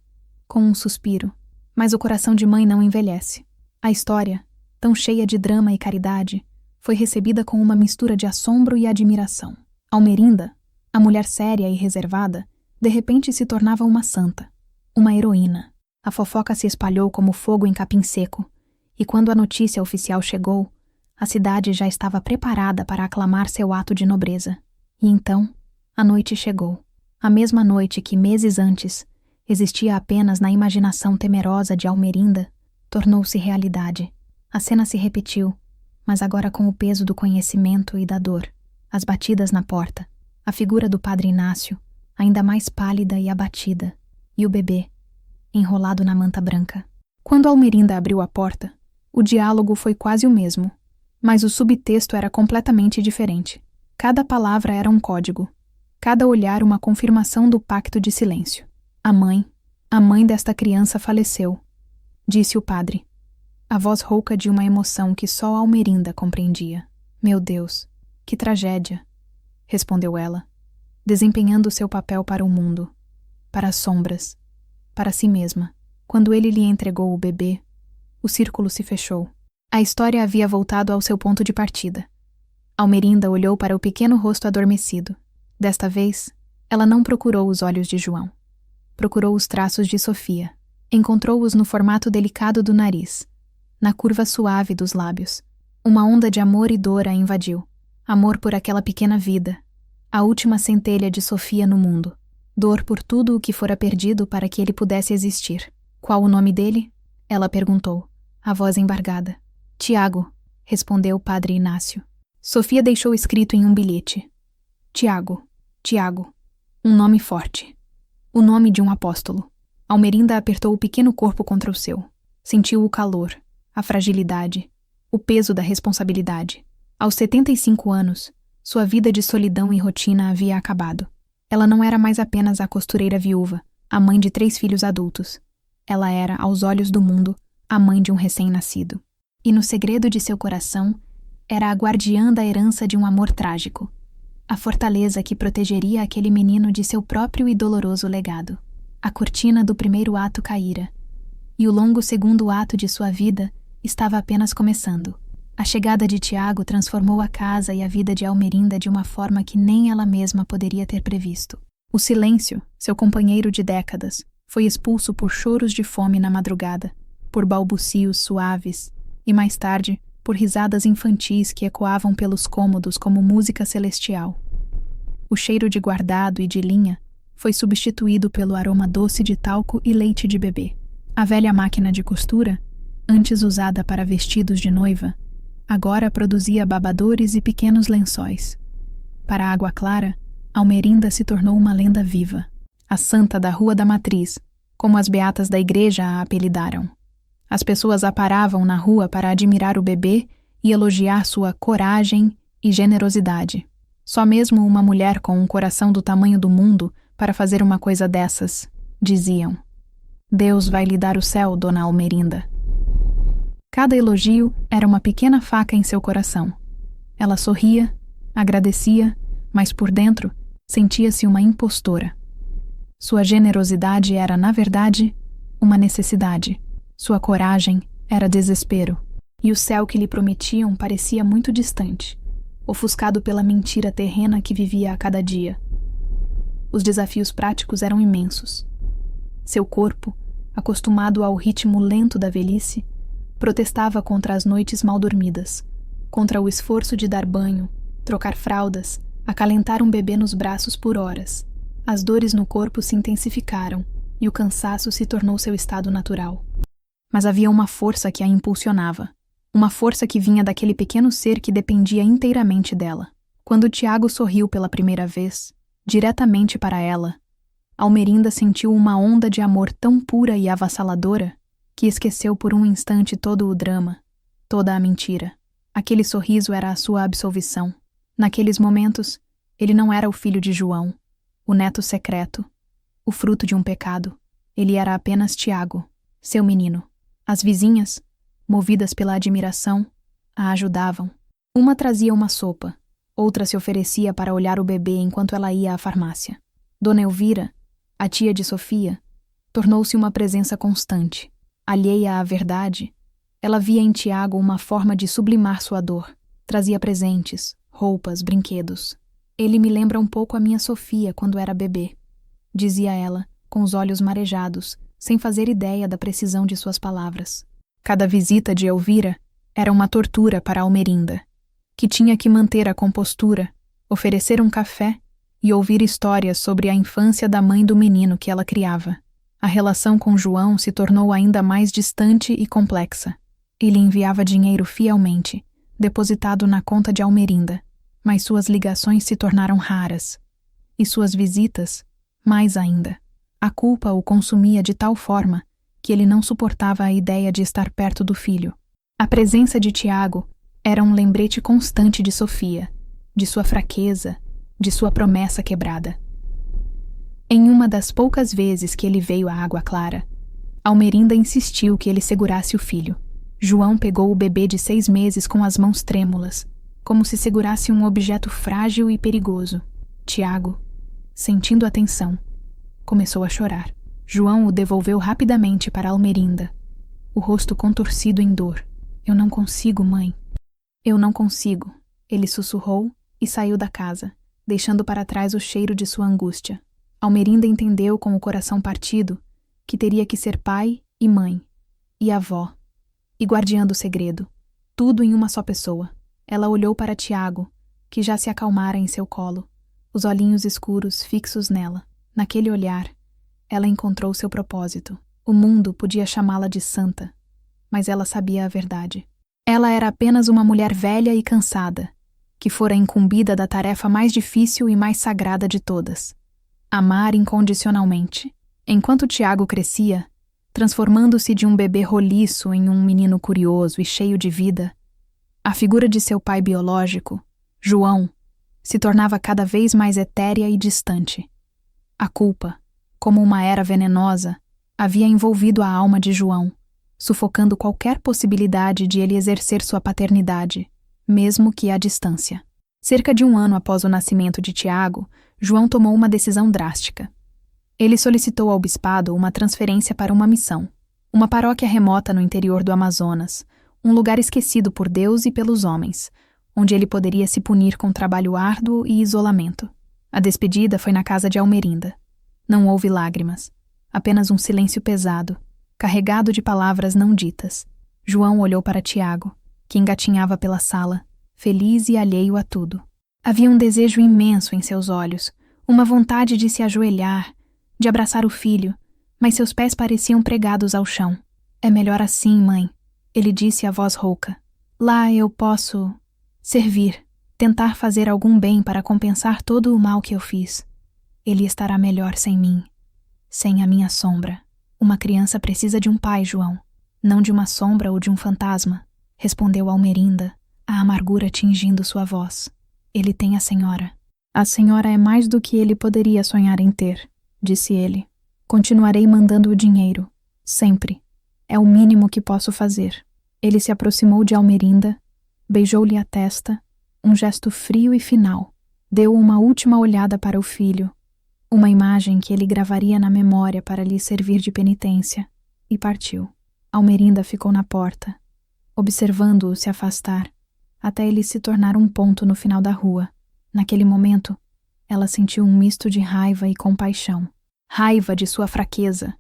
Speaker 1: com um suspiro, mas o coração de mãe não envelhece. A história, tão cheia de drama e caridade, foi recebida com uma mistura de assombro e admiração. Almerinda, a mulher séria e reservada, de repente se tornava uma santa, uma heroína. A fofoca se espalhou como fogo em capim seco, e quando a notícia oficial chegou, a cidade já estava preparada para aclamar seu ato de nobreza. E então, a noite chegou. A mesma noite que, meses antes, existia apenas na imaginação temerosa de Almerinda, tornou-se realidade. A cena se repetiu, mas agora com o peso do conhecimento e da dor. As batidas na porta, a figura do padre Inácio, ainda mais pálida e abatida, e o bebê, enrolado na manta branca. Quando Almerinda abriu a porta, o diálogo foi quase o mesmo, mas o subtexto era completamente diferente. Cada palavra era um código, cada olhar uma confirmação do pacto de silêncio. A mãe desta criança faleceu, disse o padre, a voz rouca de uma emoção que só Almerinda compreendia. Meu Deus, que tragédia, respondeu ela, desempenhando seu papel para o mundo, para as sombras, para si mesma. Quando ele lhe entregou o bebê, o círculo se fechou. A história havia voltado ao seu ponto de partida. Almerinda olhou para o pequeno rosto adormecido. Desta vez, ela não procurou os olhos de João. Procurou os traços de Sofia. Encontrou-os no formato delicado do nariz, na curva suave dos lábios. Uma onda de amor e dor a invadiu. Amor por aquela pequena vida, a última centelha de Sofia no mundo. Dor por tudo o que fora perdido para que ele pudesse existir. Qual o nome dele? Ela perguntou, a voz embargada. Tiago, respondeu o padre Inácio. Sofia deixou escrito em um bilhete. Tiago, Tiago. Um nome forte. O nome de um apóstolo. Almerinda apertou o pequeno corpo contra o seu. Sentiu o calor, a fragilidade, o peso da responsabilidade. Aos 75 anos, Sua vida de solidão e rotina havia acabado. Ela não era mais apenas a costureira viúva, a mãe de 3 filhos adultos. Ela era, aos olhos do mundo, a mãe de um recém-nascido. E no segredo de seu coração, era a guardiã da herança de um amor trágico. A fortaleza que protegeria aquele menino de seu próprio e doloroso legado. A cortina do primeiro ato caíra, e o longo segundo ato de sua vida estava apenas começando. A chegada de Tiago transformou a casa e a vida de Almerinda de uma forma que nem ela mesma poderia ter previsto. O silêncio, seu companheiro de décadas, foi expulso por choros de fome na madrugada, por balbucios suaves e, mais tarde, por risadas infantis que ecoavam pelos cômodos como música celestial. O cheiro de guardado e de linha foi substituído pelo aroma doce de talco e leite de bebê. A velha máquina de costura, antes usada para vestidos de noiva, agora produzia babadores e pequenos lençóis. Para a Água Clara, Almerinda se tornou uma lenda viva. A santa da Rua da Matriz, como as beatas da igreja a apelidaram. As pessoas a paravam na rua para admirar o bebê e elogiar sua coragem e generosidade. Só mesmo uma mulher com um coração do tamanho do mundo para fazer uma coisa dessas, diziam. Deus vai lhe dar o céu, dona Almerinda. Cada elogio era uma pequena faca em seu coração. Ela sorria, agradecia, mas por dentro sentia-se uma impostora. Sua generosidade era, na verdade, uma necessidade. Sua coragem era desespero. E o céu que lhe prometiam parecia muito distante, ofuscado pela mentira terrena que vivia a cada dia. Os desafios práticos eram imensos. Seu corpo, acostumado ao ritmo lento da velhice, protestava contra as noites mal dormidas, contra o esforço de dar banho, trocar fraldas, acalentar um bebê nos braços por horas. As dores no corpo se intensificaram e o cansaço se tornou seu estado natural. Mas havia uma força que a impulsionava, uma força que vinha daquele pequeno ser que dependia inteiramente dela. Quando Tiago sorriu pela primeira vez, diretamente para ela, Almerinda sentiu uma onda de amor tão pura e avassaladora que esqueceu por um instante todo o drama, toda a mentira. Aquele sorriso era a sua absolvição. Naqueles momentos, ele não era o filho de João, o neto secreto, o fruto de um pecado. Ele era apenas Tiago, seu menino. As vizinhas, movidas pela admiração, a ajudavam. Uma trazia uma sopa, outra se oferecia para olhar o bebê enquanto ela ia à farmácia. Dona Elvira, a tia de Sofia, tornou-se uma presença constante. Alheia à verdade, ela via em Tiago uma forma de sublimar sua dor. Trazia presentes, roupas, brinquedos. Ele me lembra um pouco a minha Sofia quando era bebê, dizia ela, com os olhos marejados, sem fazer ideia da precisão de suas palavras. Cada visita de Elvira era uma tortura para Almerinda, que tinha que manter a compostura, oferecer um café e ouvir histórias sobre a infância da mãe do menino que ela criava. A relação com João se tornou ainda mais distante e complexa. Ele enviava dinheiro fielmente, depositado na conta de Almerinda, mas suas ligações se tornaram raras. E suas visitas, mais ainda. A culpa o consumia de tal forma que ele não suportava a ideia de estar perto do filho. A presença de Tiago era um lembrete constante de Sofia, de sua fraqueza, de sua promessa quebrada. Em uma das poucas vezes que ele veio à Água Clara, Almerinda insistiu que ele segurasse o filho. João pegou o bebê de 6 meses com as mãos trêmulas, como se segurasse um objeto frágil e perigoso. Tiago, sentindo a tensão, começou a chorar. João o devolveu rapidamente para Almerinda, o rosto contorcido em dor. Eu não consigo, mãe. Eu não consigo, ele sussurrou e saiu da casa, deixando para trás o cheiro de sua angústia. Almerinda entendeu com o coração partido que teria que ser pai e mãe, e avó, e guardiã do segredo, tudo em uma só pessoa. Ela olhou para Tiago, que já se acalmara em seu colo, os olhinhos escuros fixos nela. Naquele olhar, ela encontrou seu propósito. O mundo podia chamá-la de santa, mas ela sabia a verdade. Ela era apenas uma mulher velha e cansada, que fora incumbida da tarefa mais difícil e mais sagrada de todas: amar incondicionalmente. Enquanto Tiago crescia, transformando-se de um bebê roliço em um menino curioso e cheio de vida, a figura de seu pai biológico, João, se tornava cada vez mais etérea e distante. A culpa, como uma era venenosa, havia envolvido a alma de João, sufocando qualquer possibilidade de ele exercer sua paternidade, mesmo que à distância. Cerca de 1 ano após o nascimento de Tiago, João tomou uma decisão drástica. Ele solicitou ao bispado uma transferência para uma missão, uma paróquia remota no interior do Amazonas, um lugar esquecido por Deus e pelos homens, onde ele poderia se punir com trabalho árduo e isolamento. A despedida foi na casa de Almerinda. Não houve lágrimas, apenas um silêncio pesado, carregado de palavras não ditas. João olhou para Tiago, que engatinhava pela sala, feliz e alheio a tudo. Havia um desejo imenso em seus olhos, uma vontade de se ajoelhar, de abraçar o filho, mas seus pés pareciam pregados ao chão. É melhor assim, mãe, ele disse a voz rouca. Lá eu posso servir, tentar fazer algum bem para compensar todo o mal que eu fiz. Ele estará melhor sem mim, sem a minha sombra. Uma criança precisa de um pai, João, não de uma sombra ou de um fantasma, respondeu Almerinda, a amargura tingindo sua voz. Ele tem a senhora. A senhora é mais do que ele poderia sonhar em ter, disse ele. Continuarei mandando o dinheiro, sempre. É o mínimo que posso fazer. Ele se aproximou de Almerinda, beijou-lhe a testa, um gesto frio e final. Deu uma última olhada para o filho, uma imagem que ele gravaria na memória para lhe servir de penitência, e partiu. Almerinda ficou na porta, observando-o se afastar, até ele se tornar um ponto no final da rua. Naquele momento, ela sentiu um misto de raiva e compaixão. Raiva de sua fraqueza,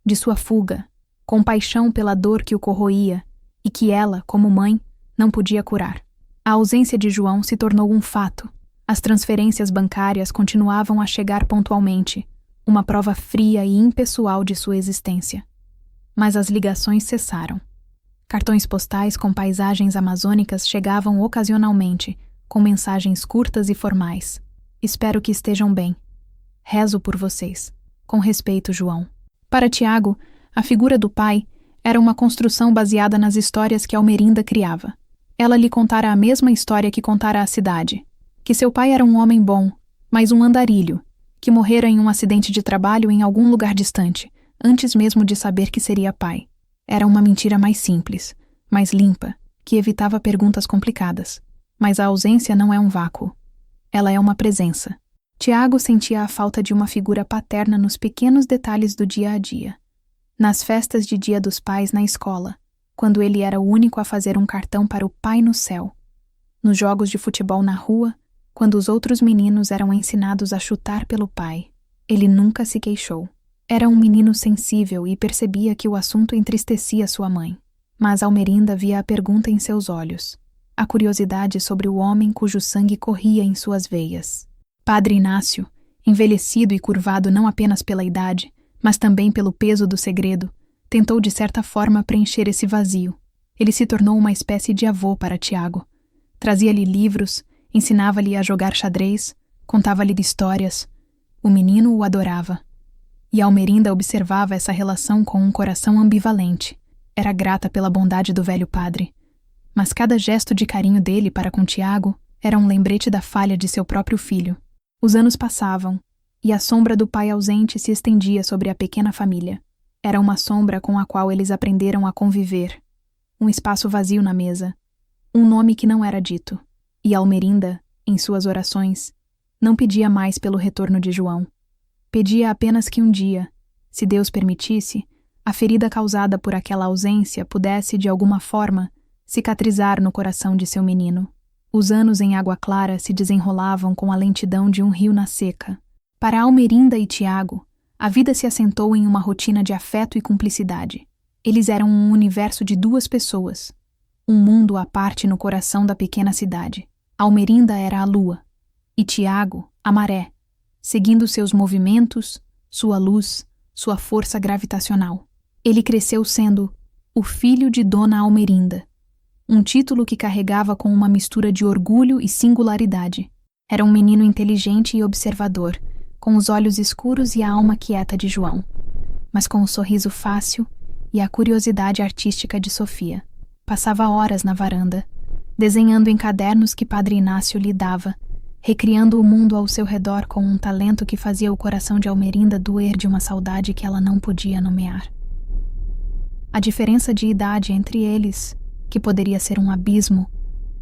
Speaker 1: de sua fuga, compaixão pela dor que o corroía e que ela, como mãe, não podia curar. A ausência de João se tornou um fato. As transferências bancárias continuavam a chegar pontualmente, uma prova fria e impessoal de sua existência. Mas as ligações cessaram. Cartões postais com paisagens amazônicas chegavam ocasionalmente, com mensagens curtas e formais. Espero que estejam bem. Rezo por vocês. Com respeito, João. Para Tiago, a figura do pai era uma construção baseada nas histórias que Almerinda criava. Ela lhe contara a mesma história que contara à cidade, que seu pai era um homem bom, mas um andarilho, que morrera em um acidente de trabalho em algum lugar distante, antes mesmo de saber que seria pai. Era uma mentira mais simples, mais limpa, que evitava perguntas complicadas. Mas a ausência não é um vácuo. Ela é uma presença. Tiago sentia a falta de uma figura paterna nos pequenos detalhes do dia a dia. Nas festas de Dia dos Pais na escola, quando ele era o único a fazer um cartão para o Pai no céu. Nos jogos de futebol na rua, quando os outros meninos eram ensinados a chutar pelo pai. Ele nunca se queixou. Era um menino sensível e percebia que o assunto entristecia sua mãe. Mas Almerinda via a pergunta em seus olhos, a curiosidade sobre o homem cujo sangue corria em suas veias. Padre Inácio, envelhecido e curvado não apenas pela idade, mas também pelo peso do segredo, tentou de certa forma preencher esse vazio. Ele se tornou uma espécie de avô para Tiago. Trazia-lhe livros, ensinava-lhe a jogar xadrez, contava-lhe histórias. O menino o adorava. E Almerinda observava essa relação com um coração ambivalente. Era grata pela bondade do velho padre. Mas cada gesto de carinho dele para com Tiago era um lembrete da falha de seu próprio filho. Os anos passavam, e a sombra do pai ausente se estendia sobre a pequena família. Era uma sombra com a qual eles aprenderam a conviver. Um espaço vazio na mesa. Um nome que não era dito. E Almerinda, em suas orações, não pedia mais pelo retorno de João. Pedia apenas que um dia, se Deus permitisse, a ferida causada por aquela ausência pudesse, de alguma forma, cicatrizar no coração de seu menino. Os anos em Água Clara se desenrolavam com a lentidão de um rio na seca. Para Almerinda e Tiago, a vida se assentou em uma rotina de afeto e cumplicidade. Eles eram um universo de duas pessoas, um mundo à parte no coração da pequena cidade. Almerinda era a lua, e Tiago, a maré, seguindo seus movimentos, sua luz, sua força gravitacional. Ele cresceu sendo o filho de Dona Almerinda, um título que carregava com uma mistura de orgulho e singularidade. Era um menino inteligente e observador, com os olhos escuros e a alma quieta de João, mas com o sorriso fácil e a curiosidade artística de Sofia. Passava horas na varanda, desenhando em cadernos que Padre Inácio lhe dava, recriando o mundo ao seu redor com um talento que fazia o coração de Almerinda doer de uma saudade que ela não podia nomear. A diferença de idade entre eles, que poderia ser um abismo,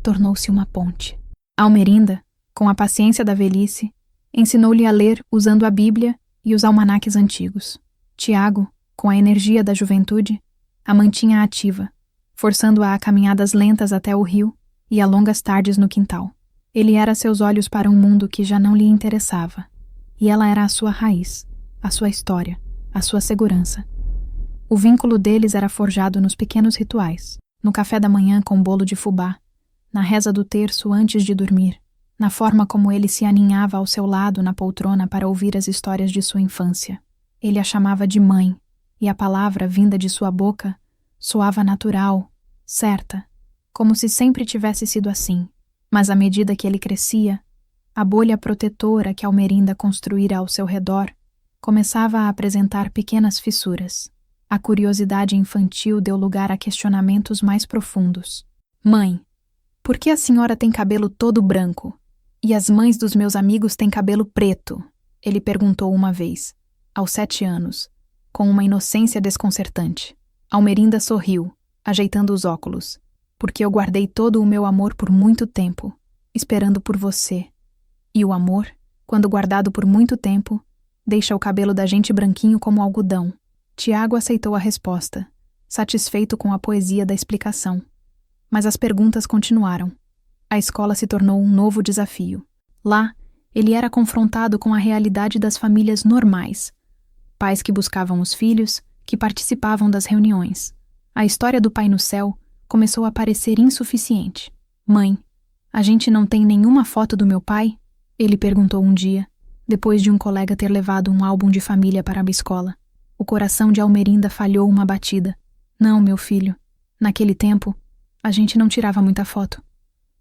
Speaker 1: tornou-se uma ponte. Almerinda, com a paciência da velhice, ensinou-lhe a ler usando a Bíblia e os almanaques antigos. Tiago, com a energia da juventude, a mantinha ativa, forçando-a a caminhadas lentas até o rio e a longas tardes no quintal. Ele era seus olhos para um mundo que já não lhe interessava, e ela era a sua raiz, a sua história, a sua segurança. O vínculo deles era forjado nos pequenos rituais, no café da manhã com bolo de fubá, na reza do terço antes de dormir, na forma como ele se aninhava ao seu lado na poltrona para ouvir as histórias de sua infância. Ele a chamava de mãe, e a palavra vinda de sua boca soava natural, certa, como se sempre tivesse sido assim. Mas à medida que ele crescia, a bolha protetora que Almerinda construíra ao seu redor começava a apresentar pequenas fissuras. A curiosidade infantil deu lugar a questionamentos mais profundos. Mãe, por que a senhora tem cabelo todo branco? E as mães dos meus amigos têm cabelo preto? Ele perguntou uma vez, aos 7 anos, com uma inocência desconcertante. Almerinda sorriu, ajeitando os óculos. Porque eu guardei todo o meu amor por muito tempo, esperando por você. E o amor, quando guardado por muito tempo, deixa o cabelo da gente branquinho como algodão. Tiago aceitou a resposta, satisfeito com a poesia da explicação. Mas as perguntas continuaram. A escola se tornou um novo desafio. Lá, ele era confrontado com a realidade das famílias normais. Pais que buscavam os filhos, que participavam das reuniões. A história do Pai no Céu começou a parecer insuficiente. Mãe, a gente não tem nenhuma foto do meu pai? Ele perguntou um dia, depois de um colega ter levado um álbum de família para a escola. O coração de Almerinda falhou uma batida. Não, meu filho. Naquele tempo, a gente não tirava muita foto.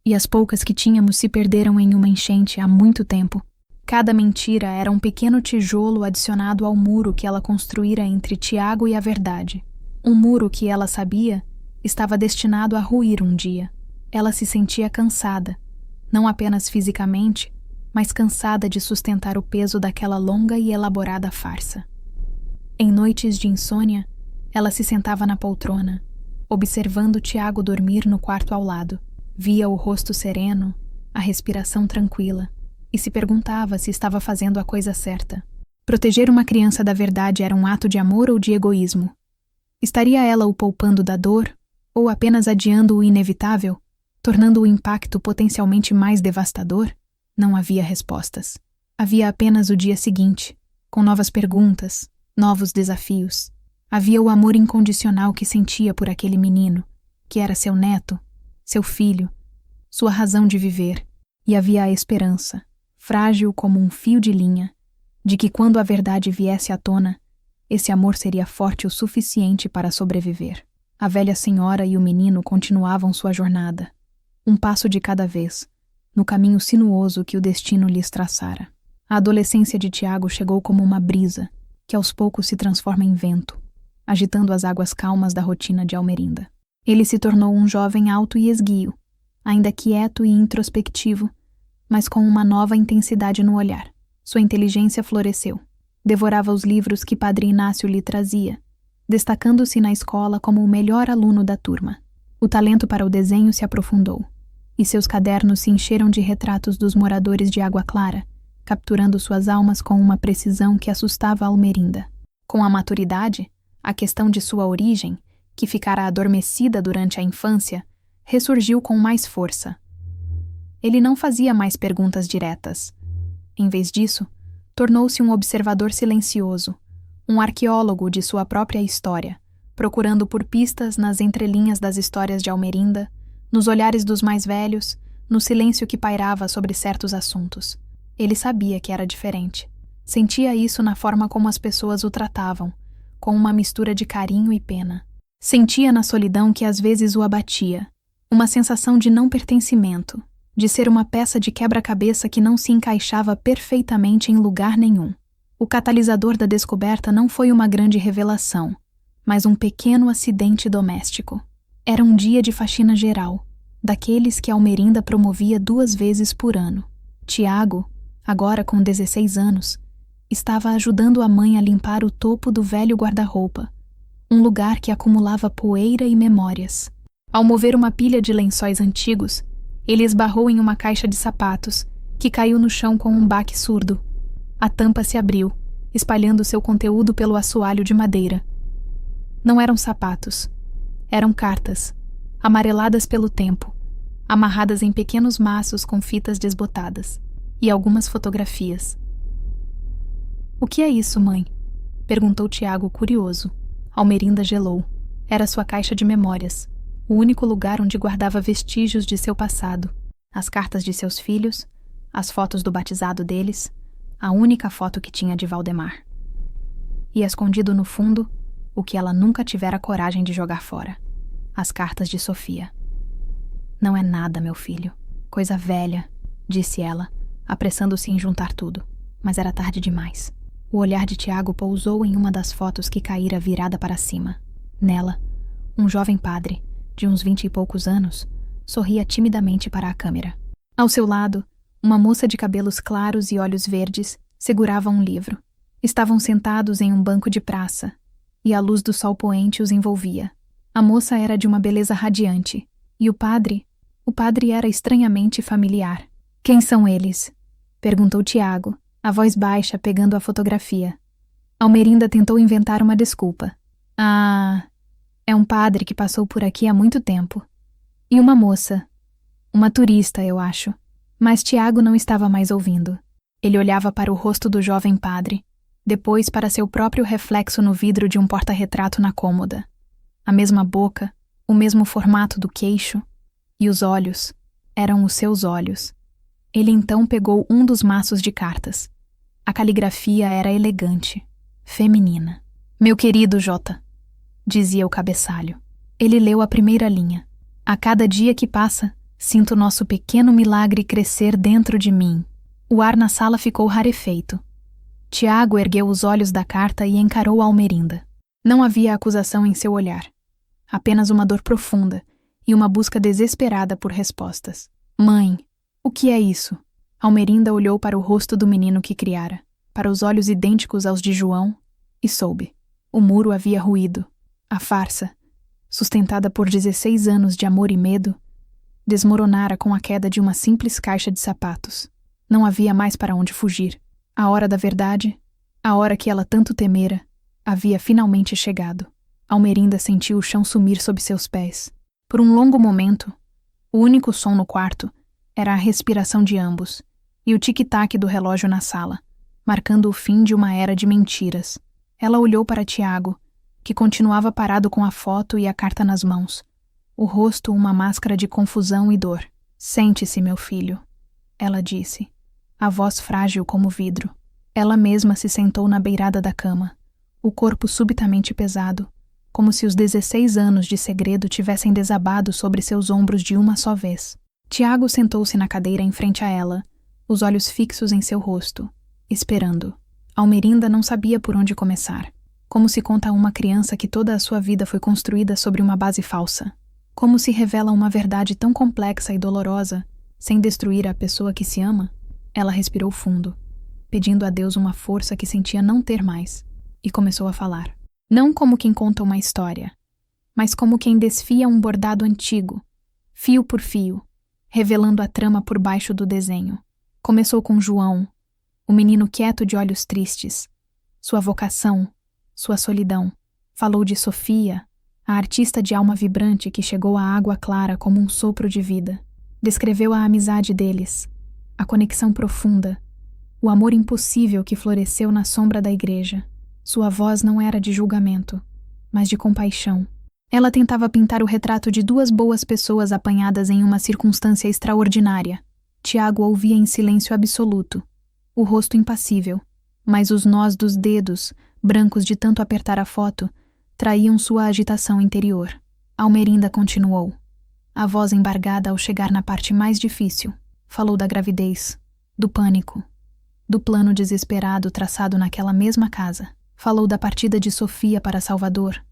Speaker 1: E as poucas que tínhamos se perderam em uma enchente há muito tempo. Cada mentira era um pequeno tijolo adicionado ao muro que ela construíra entre Tiago e a verdade. Um muro que ela sabia estava destinado a ruir um dia. Ela se sentia cansada, não apenas fisicamente, mas cansada de sustentar o peso daquela longa e elaborada farsa. Em noites de insônia, ela se sentava na poltrona, observando Tiago dormir no quarto ao lado. Via o rosto sereno, a respiração tranquila, e se perguntava se estava fazendo a coisa certa. Proteger uma criança da verdade era um ato de amor ou de egoísmo? Estaria ela o poupando da dor, ou apenas adiando o inevitável, tornando o impacto potencialmente mais devastador? Não havia respostas. Havia apenas o dia seguinte, com novas perguntas, novos desafios. Havia o amor incondicional que sentia por aquele menino, que era seu neto, seu filho, sua razão de viver. E havia a esperança, frágil como um fio de linha, de que quando a verdade viesse à tona, esse amor seria forte o suficiente para sobreviver. A velha senhora e o menino continuavam sua jornada, um passo de cada vez, no caminho sinuoso que o destino lhes traçara. A adolescência de Tiago chegou como uma brisa, que aos poucos se transforma em vento, agitando as águas calmas da rotina de Almerinda. Ele se tornou um jovem alto e esguio, ainda quieto e introspectivo, mas com uma nova intensidade no olhar. Sua inteligência floresceu. Devorava os livros que Padre Inácio lhe trazia, destacando-se na escola como o melhor aluno da turma. O talento para o desenho se aprofundou, e seus cadernos se encheram de retratos dos moradores de Água Clara, capturando suas almas com uma precisão que assustava Almerinda. Com a maturidade, a questão de sua origem, que ficara adormecida durante a infância, ressurgiu com mais força. Ele não fazia mais perguntas diretas. Em vez disso, tornou-se um observador silencioso, um arqueólogo de sua própria história, procurando por pistas nas entrelinhas das histórias de Almerinda, nos olhares dos mais velhos, no silêncio que pairava sobre certos assuntos. Ele sabia que era diferente. Sentia isso na forma como as pessoas o tratavam, com uma mistura de carinho e pena. Sentia na solidão que às vezes o abatia, uma sensação de não pertencimento, de ser uma peça de quebra-cabeça que não se encaixava perfeitamente em lugar nenhum. O catalisador da descoberta não foi uma grande revelação, mas um pequeno acidente doméstico. Era um dia de faxina geral, daqueles que Almerinda promovia 2 vezes por ano. Tiago, agora com 16 anos, estava ajudando a mãe a limpar o topo do velho guarda-roupa, um lugar que acumulava poeira e memórias. Ao mover uma pilha de lençóis antigos, ele esbarrou em uma caixa de sapatos, que caiu no chão com um baque surdo. A tampa se abriu, espalhando seu conteúdo pelo assoalho de madeira. Não eram sapatos. Eram cartas, amareladas pelo tempo, amarradas em pequenos maços com fitas desbotadas, e algumas fotografias. "O que é isso, mãe?" perguntou Tiago, curioso. Almerinda gelou. Era sua caixa de memórias, o único lugar onde guardava vestígios de seu passado, as cartas de seus filhos, as fotos do batizado deles, a única foto que tinha de Valdemar. E escondido no fundo, o que ela nunca tivera coragem de jogar fora: as cartas de Sofia. "Não é nada, meu filho. Coisa velha", disse ela, apressando-se em juntar tudo. Mas era tarde demais. O olhar de Tiago pousou em uma das fotos que caíra virada para cima. Nela, um jovem padre, de uns 20 e poucos anos, sorria timidamente para a câmera. Ao seu lado, uma moça de cabelos claros e olhos verdes segurava um livro. Estavam sentados em um banco de praça, e a luz do sol poente os envolvia. A moça era de uma beleza radiante, e o padre era estranhamente familiar. "Quem são eles?" perguntou Tiago, a voz baixa pegando a fotografia. Almerinda tentou inventar uma desculpa. "Ah, é um padre que passou por aqui há muito tempo. E uma moça. Uma turista, eu acho." Mas Tiago não estava mais ouvindo. Ele olhava para o rosto do jovem padre, depois para seu próprio reflexo no vidro de um porta-retrato na cômoda. A mesma boca, o mesmo formato do queixo, e os olhos eram os seus olhos. Ele então pegou um dos maços de cartas. A caligrafia era elegante, feminina. "Meu querido Jota", dizia o cabeçalho. Ele leu a primeira linha. "A cada dia que passa, sinto nosso pequeno milagre crescer dentro de mim." O ar na sala ficou rarefeito. Tiago ergueu os olhos da carta e encarou Almerinda. Não havia acusação em seu olhar. Apenas uma dor profunda e uma busca desesperada por respostas. "Mãe, o que é isso?" Almerinda olhou para o rosto do menino que criara, para os olhos idênticos aos de João, e soube. O muro havia ruído. A farsa, sustentada por 16 anos de amor e medo, desmoronara com a queda de uma simples caixa de sapatos. Não havia mais para onde fugir. A hora da verdade, a hora que ela tanto temera, havia finalmente chegado. Almerinda sentiu o chão sumir sob seus pés. Por um longo momento, o único som no quarto era a respiração de ambos e o tic-tac do relógio na sala, marcando o fim de uma era de mentiras. Ela olhou para Tiago, que continuava parado com a foto e a carta nas mãos, o rosto uma máscara de confusão e dor. "Sente-se, meu filho", ela disse, a voz frágil como vidro. Ela mesma se sentou na beirada da cama, o corpo subitamente pesado, como se os 16 anos de segredo tivessem desabado sobre seus ombros de uma só vez. Tiago sentou-se na cadeira em frente a ela, os olhos fixos em seu rosto, esperando. Almerinda não sabia por onde começar. Como se conta a uma criança que toda a sua vida foi construída sobre uma base falsa. Como se revela uma verdade tão complexa e dolorosa, sem destruir a pessoa que se ama. Ela respirou fundo, pedindo a Deus uma força que sentia não ter mais, e começou a falar. Não como quem conta uma história, mas como quem desfia um bordado antigo, fio por fio, revelando a trama por baixo do desenho. Começou com João, o menino quieto de olhos tristes, sua vocação, sua solidão. Falou de Sofia, a artista de alma vibrante que chegou à água clara como um sopro de vida. Descreveu a amizade deles, a conexão profunda, o amor impossível que floresceu na sombra da igreja. Sua voz não era de julgamento, mas de compaixão. Ela tentava pintar o retrato de duas boas pessoas apanhadas em uma circunstância extraordinária. Tiago ouvia em silêncio absoluto, o rosto impassível, mas os nós dos dedos, brancos de tanto apertar a foto, traíam sua agitação interior. Almerinda continuou, a voz embargada ao chegar na parte mais difícil. Falou da gravidez, do pânico, do plano desesperado traçado naquela mesma casa. Falou da partida de Sofia para Salvador,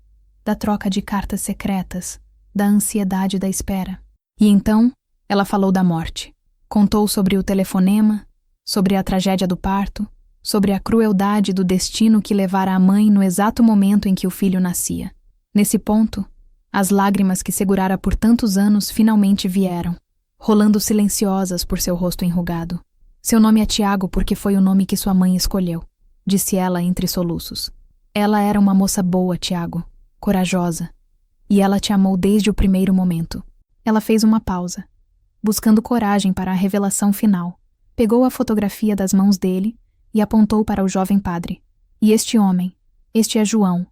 Speaker 1: da troca de cartas secretas, da ansiedade da espera. E então, ela falou da morte. Contou sobre o telefonema, sobre a tragédia do parto, sobre a crueldade do destino que levara a mãe no exato momento em que o filho nascia. Nesse ponto, as lágrimas que segurara por tantos anos finalmente vieram, rolando silenciosas por seu rosto enrugado. Seu nome é Tiago porque foi o nome que sua mãe escolheu, disse ela entre soluços. Ela era uma moça boa, Tiago, corajosa, e ela te amou desde o primeiro momento. Ela fez uma pausa, buscando coragem para a revelação final. Pegou a fotografia das mãos dele e apontou para o jovem padre. E este homem, este é João,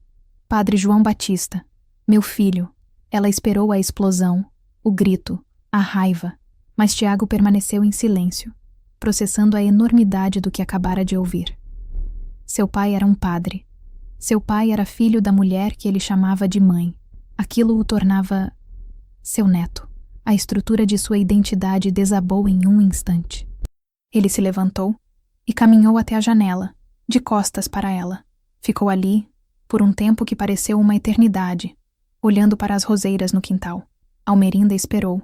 Speaker 1: Padre João Batista, meu filho. Ela esperou a explosão, o grito, a raiva, mas Tiago permaneceu em silêncio, processando a enormidade do que acabara de ouvir. Seu pai era um padre. Seu pai era filho da mulher que ele chamava de mãe. Aquilo o tornava seu neto. A estrutura de sua identidade desabou em um instante. Ele se levantou e caminhou até a janela, de costas para ela. Ficou ali, por um tempo que pareceu uma eternidade, olhando para as roseiras no quintal. Almerinda esperou,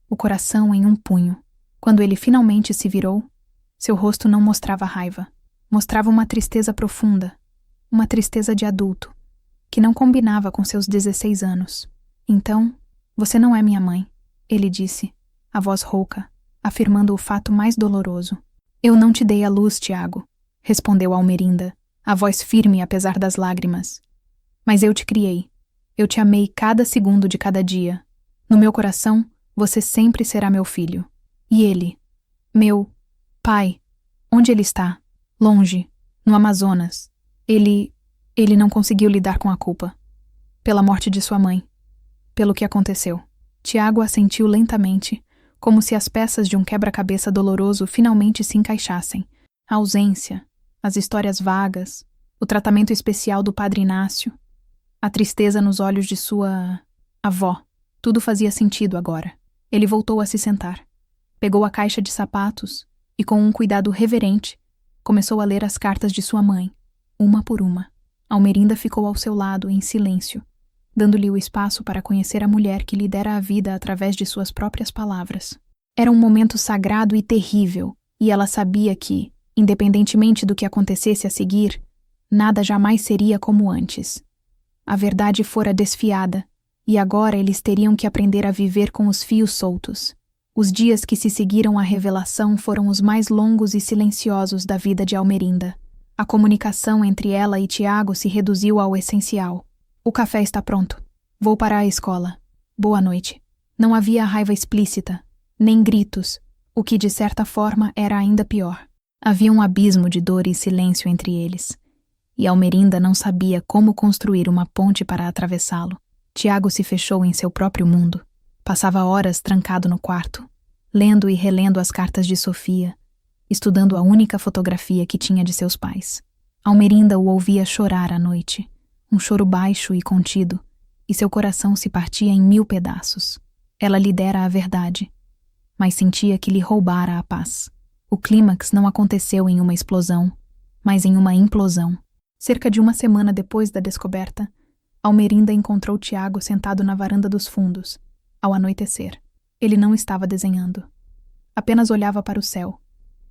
Speaker 1: o coração em um punho. Quando ele finalmente se virou, seu rosto não mostrava raiva. Mostrava uma tristeza profunda, uma tristeza de adulto, que não combinava com seus 16 anos. Então, você não é minha mãe, ele disse, a voz rouca, afirmando o fato mais doloroso. Eu não te dei a luz, Tiago, respondeu Almerinda, a voz firme apesar das lágrimas. Mas eu te criei. Eu te amei cada segundo de cada dia. No meu coração, você sempre será meu filho. E ele, meu pai, onde ele está? Longe, no Amazonas. Ele não conseguiu lidar com a culpa. Pela morte de sua mãe. Pelo que aconteceu. Tiago assentiu lentamente, como se as peças de um quebra-cabeça doloroso finalmente se encaixassem. A ausência, as histórias vagas, o tratamento especial do padre Inácio, a tristeza nos olhos de sua avó. Tudo fazia sentido agora. Ele voltou a se sentar. Pegou a caixa de sapatos e, com um cuidado reverente, começou a ler as cartas de sua mãe, uma por uma. Almerinda ficou ao seu lado, em silêncio, dando-lhe o espaço para conhecer a mulher que lhe dera a vida através de suas próprias palavras. Era um momento sagrado e terrível, e ela sabia que, independentemente do que acontecesse a seguir, nada jamais seria como antes. A verdade fora desfiada, e agora eles teriam que aprender a viver com os fios soltos. Os dias que se seguiram à revelação foram os mais longos e silenciosos da vida de Almerinda. A comunicação entre ela e Tiago se reduziu ao essencial. O café está pronto. Vou para a escola. Boa noite. Não havia raiva explícita, nem gritos, o que de certa forma era ainda pior. Havia um abismo de dor e silêncio entre eles. E Almerinda não sabia como construir uma ponte para atravessá-lo. Tiago se fechou em seu próprio mundo. Passava horas trancado no quarto, lendo e relendo as cartas de Sofia, estudando a única fotografia que tinha de seus pais. Almerinda o ouvia chorar à noite, um choro baixo e contido, e seu coração se partia em 1000 pedaços. Ela lhe dera a verdade, mas sentia que lhe roubara a paz. O clímax não aconteceu em uma explosão, mas em uma implosão. Cerca de uma semana depois da descoberta, Almerinda encontrou Tiago sentado na varanda dos fundos, ao anoitecer. Ele não estava desenhando. Apenas olhava para o céu,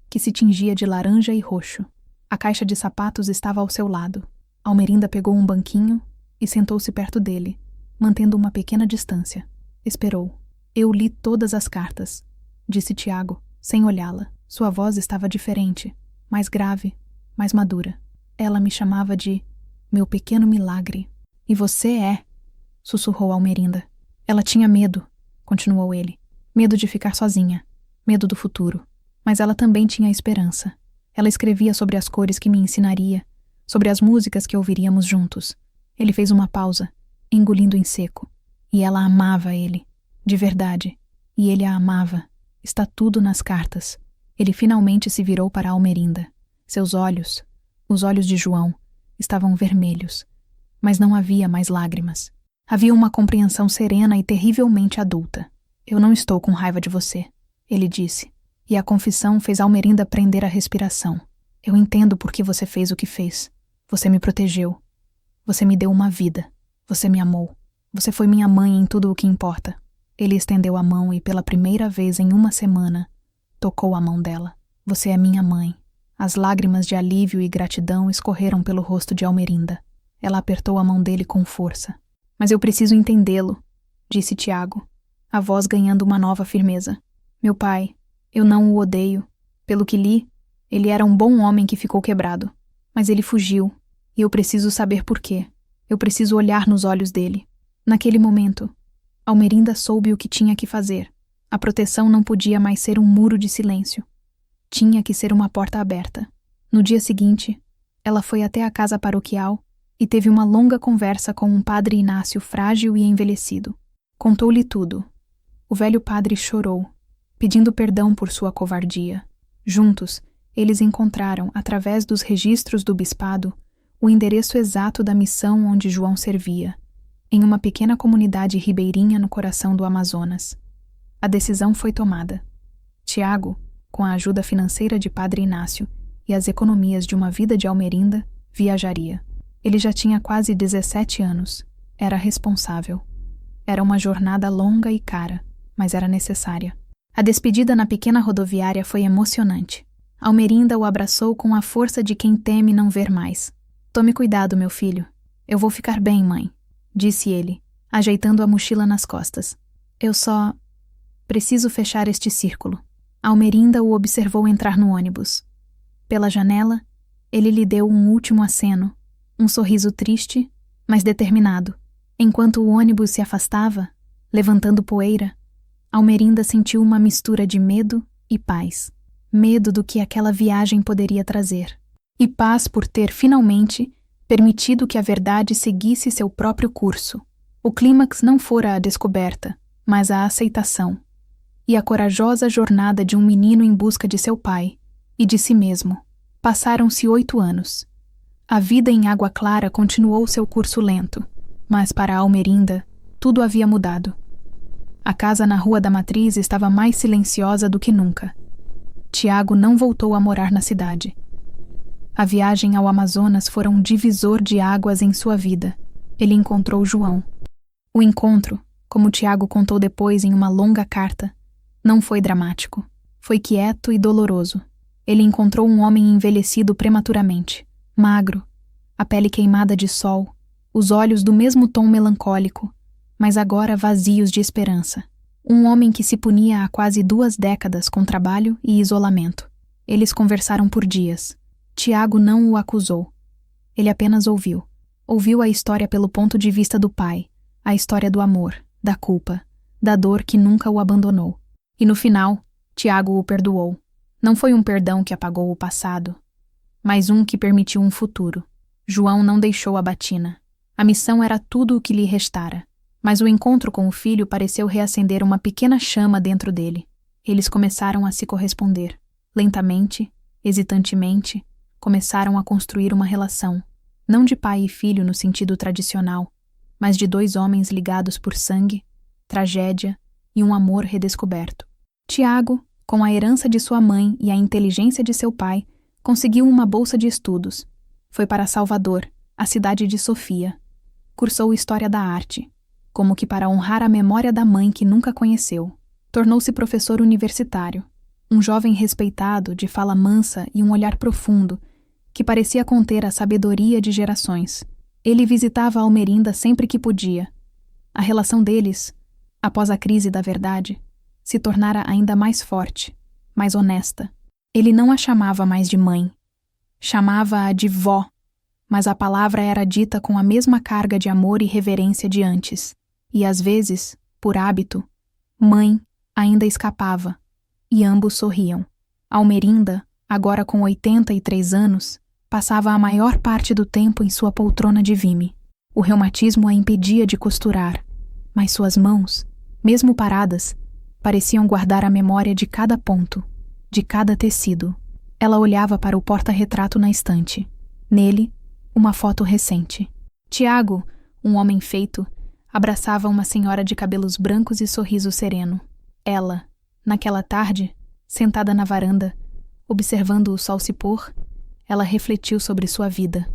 Speaker 1: que se tingia de laranja e roxo. A caixa de sapatos estava ao seu lado. Almerinda pegou um banquinho e sentou-se perto dele, mantendo uma pequena distância. Esperou. Eu li todas as cartas, disse Tiago, sem olhá-la. Sua voz estava diferente, mais grave, mais madura. Ela me chamava de meu pequeno milagre. E você é, sussurrou Almerinda. Ela tinha medo, continuou ele. Medo de ficar sozinha, medo do futuro. Mas ela também tinha esperança. Ela escrevia sobre as cores que me ensinaria, sobre as músicas que ouviríamos juntos. Ele fez uma pausa, engolindo em seco. E ela amava ele, de verdade. E ele a amava. Está tudo nas cartas. Ele finalmente se virou para Almerinda. Seus olhos, os olhos de João, estavam vermelhos. Mas não havia mais lágrimas. Havia uma compreensão serena e terrivelmente adulta. Eu não estou com raiva de você, ele disse. E a confissão fez Almerinda prender a respiração. Eu entendo por que você fez o que fez. Você me protegeu. Você me deu uma vida. Você me amou. Você foi minha mãe em tudo o que importa. Ele estendeu a mão e pela primeira vez em uma semana, tocou a mão dela. Você é minha mãe. As lágrimas de alívio e gratidão escorreram pelo rosto de Almerinda. Ela apertou a mão dele com força. Mas eu preciso entendê-lo, disse Tiago, a voz ganhando uma nova firmeza. Meu pai, eu não o odeio. Pelo que li, ele era um bom homem que ficou quebrado. Mas ele fugiu, e eu preciso saber por quê. Eu preciso olhar nos olhos dele. Naquele momento, Almerinda soube o que tinha que fazer. A proteção não podia mais ser um muro de silêncio. Tinha que ser uma porta aberta. No dia seguinte, ela foi até a casa paroquial e teve uma longa conversa com um padre Inácio frágil e envelhecido. Contou-lhe tudo. O velho padre chorou, pedindo perdão por sua covardia. Juntos, eles encontraram, através dos registros do bispado, o endereço exato da missão onde João servia, em uma pequena comunidade ribeirinha no coração do Amazonas. A decisão foi tomada. Tiago, com a ajuda financeira de Padre Inácio e as economias de uma vida de Almerinda, viajaria. Ele já tinha quase 17 anos. Era responsável. Era uma jornada longa e cara, mas era necessária. A despedida na pequena rodoviária foi emocionante. Almerinda o abraçou com a força de quem teme não ver mais. Tome cuidado, meu filho. Eu vou ficar bem, mãe, disse ele, ajeitando a mochila nas costas. Eu só preciso fechar este círculo. Almerinda o observou entrar no ônibus. Pela janela, ele lhe deu um último aceno, um sorriso triste, mas determinado. Enquanto o ônibus se afastava, levantando poeira, Almerinda sentiu uma mistura de medo e paz. Medo do que aquela viagem poderia trazer. E paz por ter, finalmente, permitido que a verdade seguisse seu próprio curso. O clímax não fora a descoberta, mas a aceitação. E a corajosa jornada de um menino em busca de seu pai e de si mesmo. Passaram-se 8 anos. A vida em Água Clara continuou seu curso lento, mas para Almerinda, tudo havia mudado. A casa na Rua da Matriz estava mais silenciosa do que nunca. Tiago não voltou a morar na cidade. A viagem ao Amazonas fora um divisor de águas em sua vida. Ele encontrou João. O encontro, como Tiago contou depois em uma longa carta, não foi dramático. Foi quieto e doloroso. Ele encontrou um homem envelhecido prematuramente, magro, a pele queimada de sol, os olhos do mesmo tom melancólico, mas agora vazios de esperança. Um homem que se punia há quase 2 décadas com trabalho e isolamento. Eles conversaram por dias. Tiago não o acusou. Ele apenas ouviu. Ouviu a história pelo ponto de vista do pai, a história do amor, da culpa, da dor que nunca o abandonou. E no final, Tiago o perdoou. Não foi um perdão que apagou o passado, mas um que permitiu um futuro. João não deixou a batina. A missão era tudo o que lhe restara. Mas o encontro com o filho pareceu reacender uma pequena chama dentro dele. Eles começaram a se corresponder. Lentamente, hesitantemente, começaram a construir uma relação. Não de pai e filho no sentido tradicional, mas de 2 homens ligados por sangue, tragédia e um amor redescoberto. Tiago, com a herança de sua mãe e a inteligência de seu pai, conseguiu uma bolsa de estudos. Foi para Salvador, a cidade de Sofia. Cursou História da Arte, como que para honrar a memória da mãe que nunca conheceu. Tornou-se professor universitário, um jovem respeitado, de fala mansa e um olhar profundo, que parecia conter a sabedoria de gerações. Ele visitava Almerinda sempre que podia. A relação deles, após a crise da verdade, se tornara ainda mais forte, mais honesta. Ele não a chamava mais de mãe. Chamava-a de vó, mas a palavra era dita com a mesma carga de amor e reverência de antes. E às vezes, por hábito, mãe ainda escapava, e ambos sorriam. Almerinda, agora com 83 anos, passava a maior parte do tempo em sua poltrona de vime. O reumatismo a impedia de costurar, mas suas mãos, mesmo paradas, pareciam guardar a memória de cada ponto, de cada tecido. Ela olhava para o porta-retrato na estante. Nele, uma foto recente. Tiago, um homem feito, abraçava uma senhora de cabelos brancos e sorriso sereno. Ela, naquela tarde, sentada na varanda, observando o sol se pôr, ela refletiu sobre sua vida.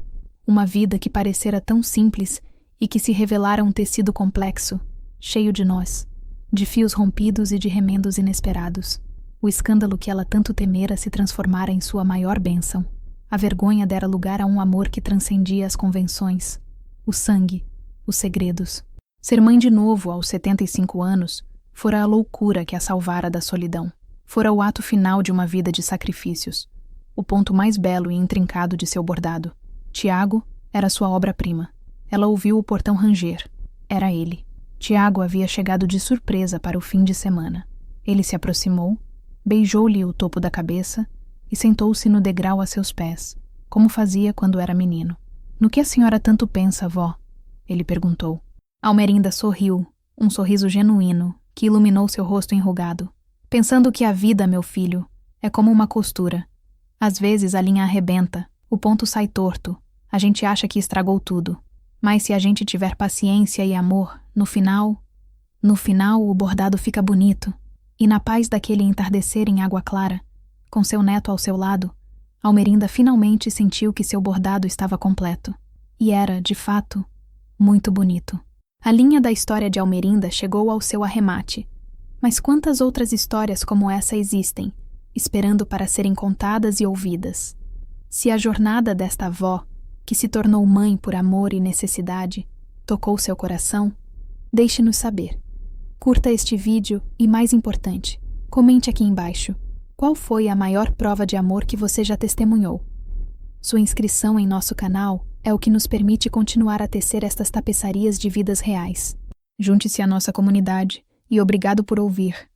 Speaker 1: Uma vida que parecera tão simples e que se revelara um tecido complexo, cheio de nós, de fios rompidos e de remendos inesperados. O escândalo que ela tanto temera se transformara em sua maior bênção. A vergonha dera lugar a um amor que transcendia as convenções, o sangue, os segredos. Ser mãe de novo aos 75 anos fora a loucura que a salvara da solidão. Fora o ato final de uma vida de sacrifícios, o ponto mais belo e intrincado de seu bordado. Tiago era sua obra-prima. Ela ouviu o portão ranger. Era ele. Tiago havia chegado de surpresa para o fim de semana. Ele se aproximou, beijou-lhe o topo da cabeça e sentou-se no degrau a seus pés, como fazia quando era menino. "No que a senhora tanto pensa, vó?" ele perguntou. Almerinda sorriu, um sorriso genuíno, que iluminou seu rosto enrugado. "Pensando que a vida, meu filho, é como uma costura. Às vezes a linha arrebenta, o ponto sai torto, a gente acha que estragou tudo. Mas se a gente tiver paciência e amor, no final o bordado fica bonito." E na paz daquele entardecer em água clara, com seu neto ao seu lado, Almerinda finalmente sentiu que seu bordado estava completo. E era, de fato, muito bonito. A linha da história de Almerinda chegou ao seu arremate. Mas quantas outras histórias como essa existem, esperando para serem contadas e ouvidas? Se a jornada desta avó, que se tornou mãe por amor e necessidade, tocou seu coração, deixe-nos saber. Curta este vídeo e, mais importante, comente aqui embaixo qual foi a maior prova de amor que você já testemunhou. Sua inscrição em nosso canal é o que nos permite continuar a tecer estas tapeçarias de vidas reais. Junte-se à nossa comunidade e obrigado por ouvir.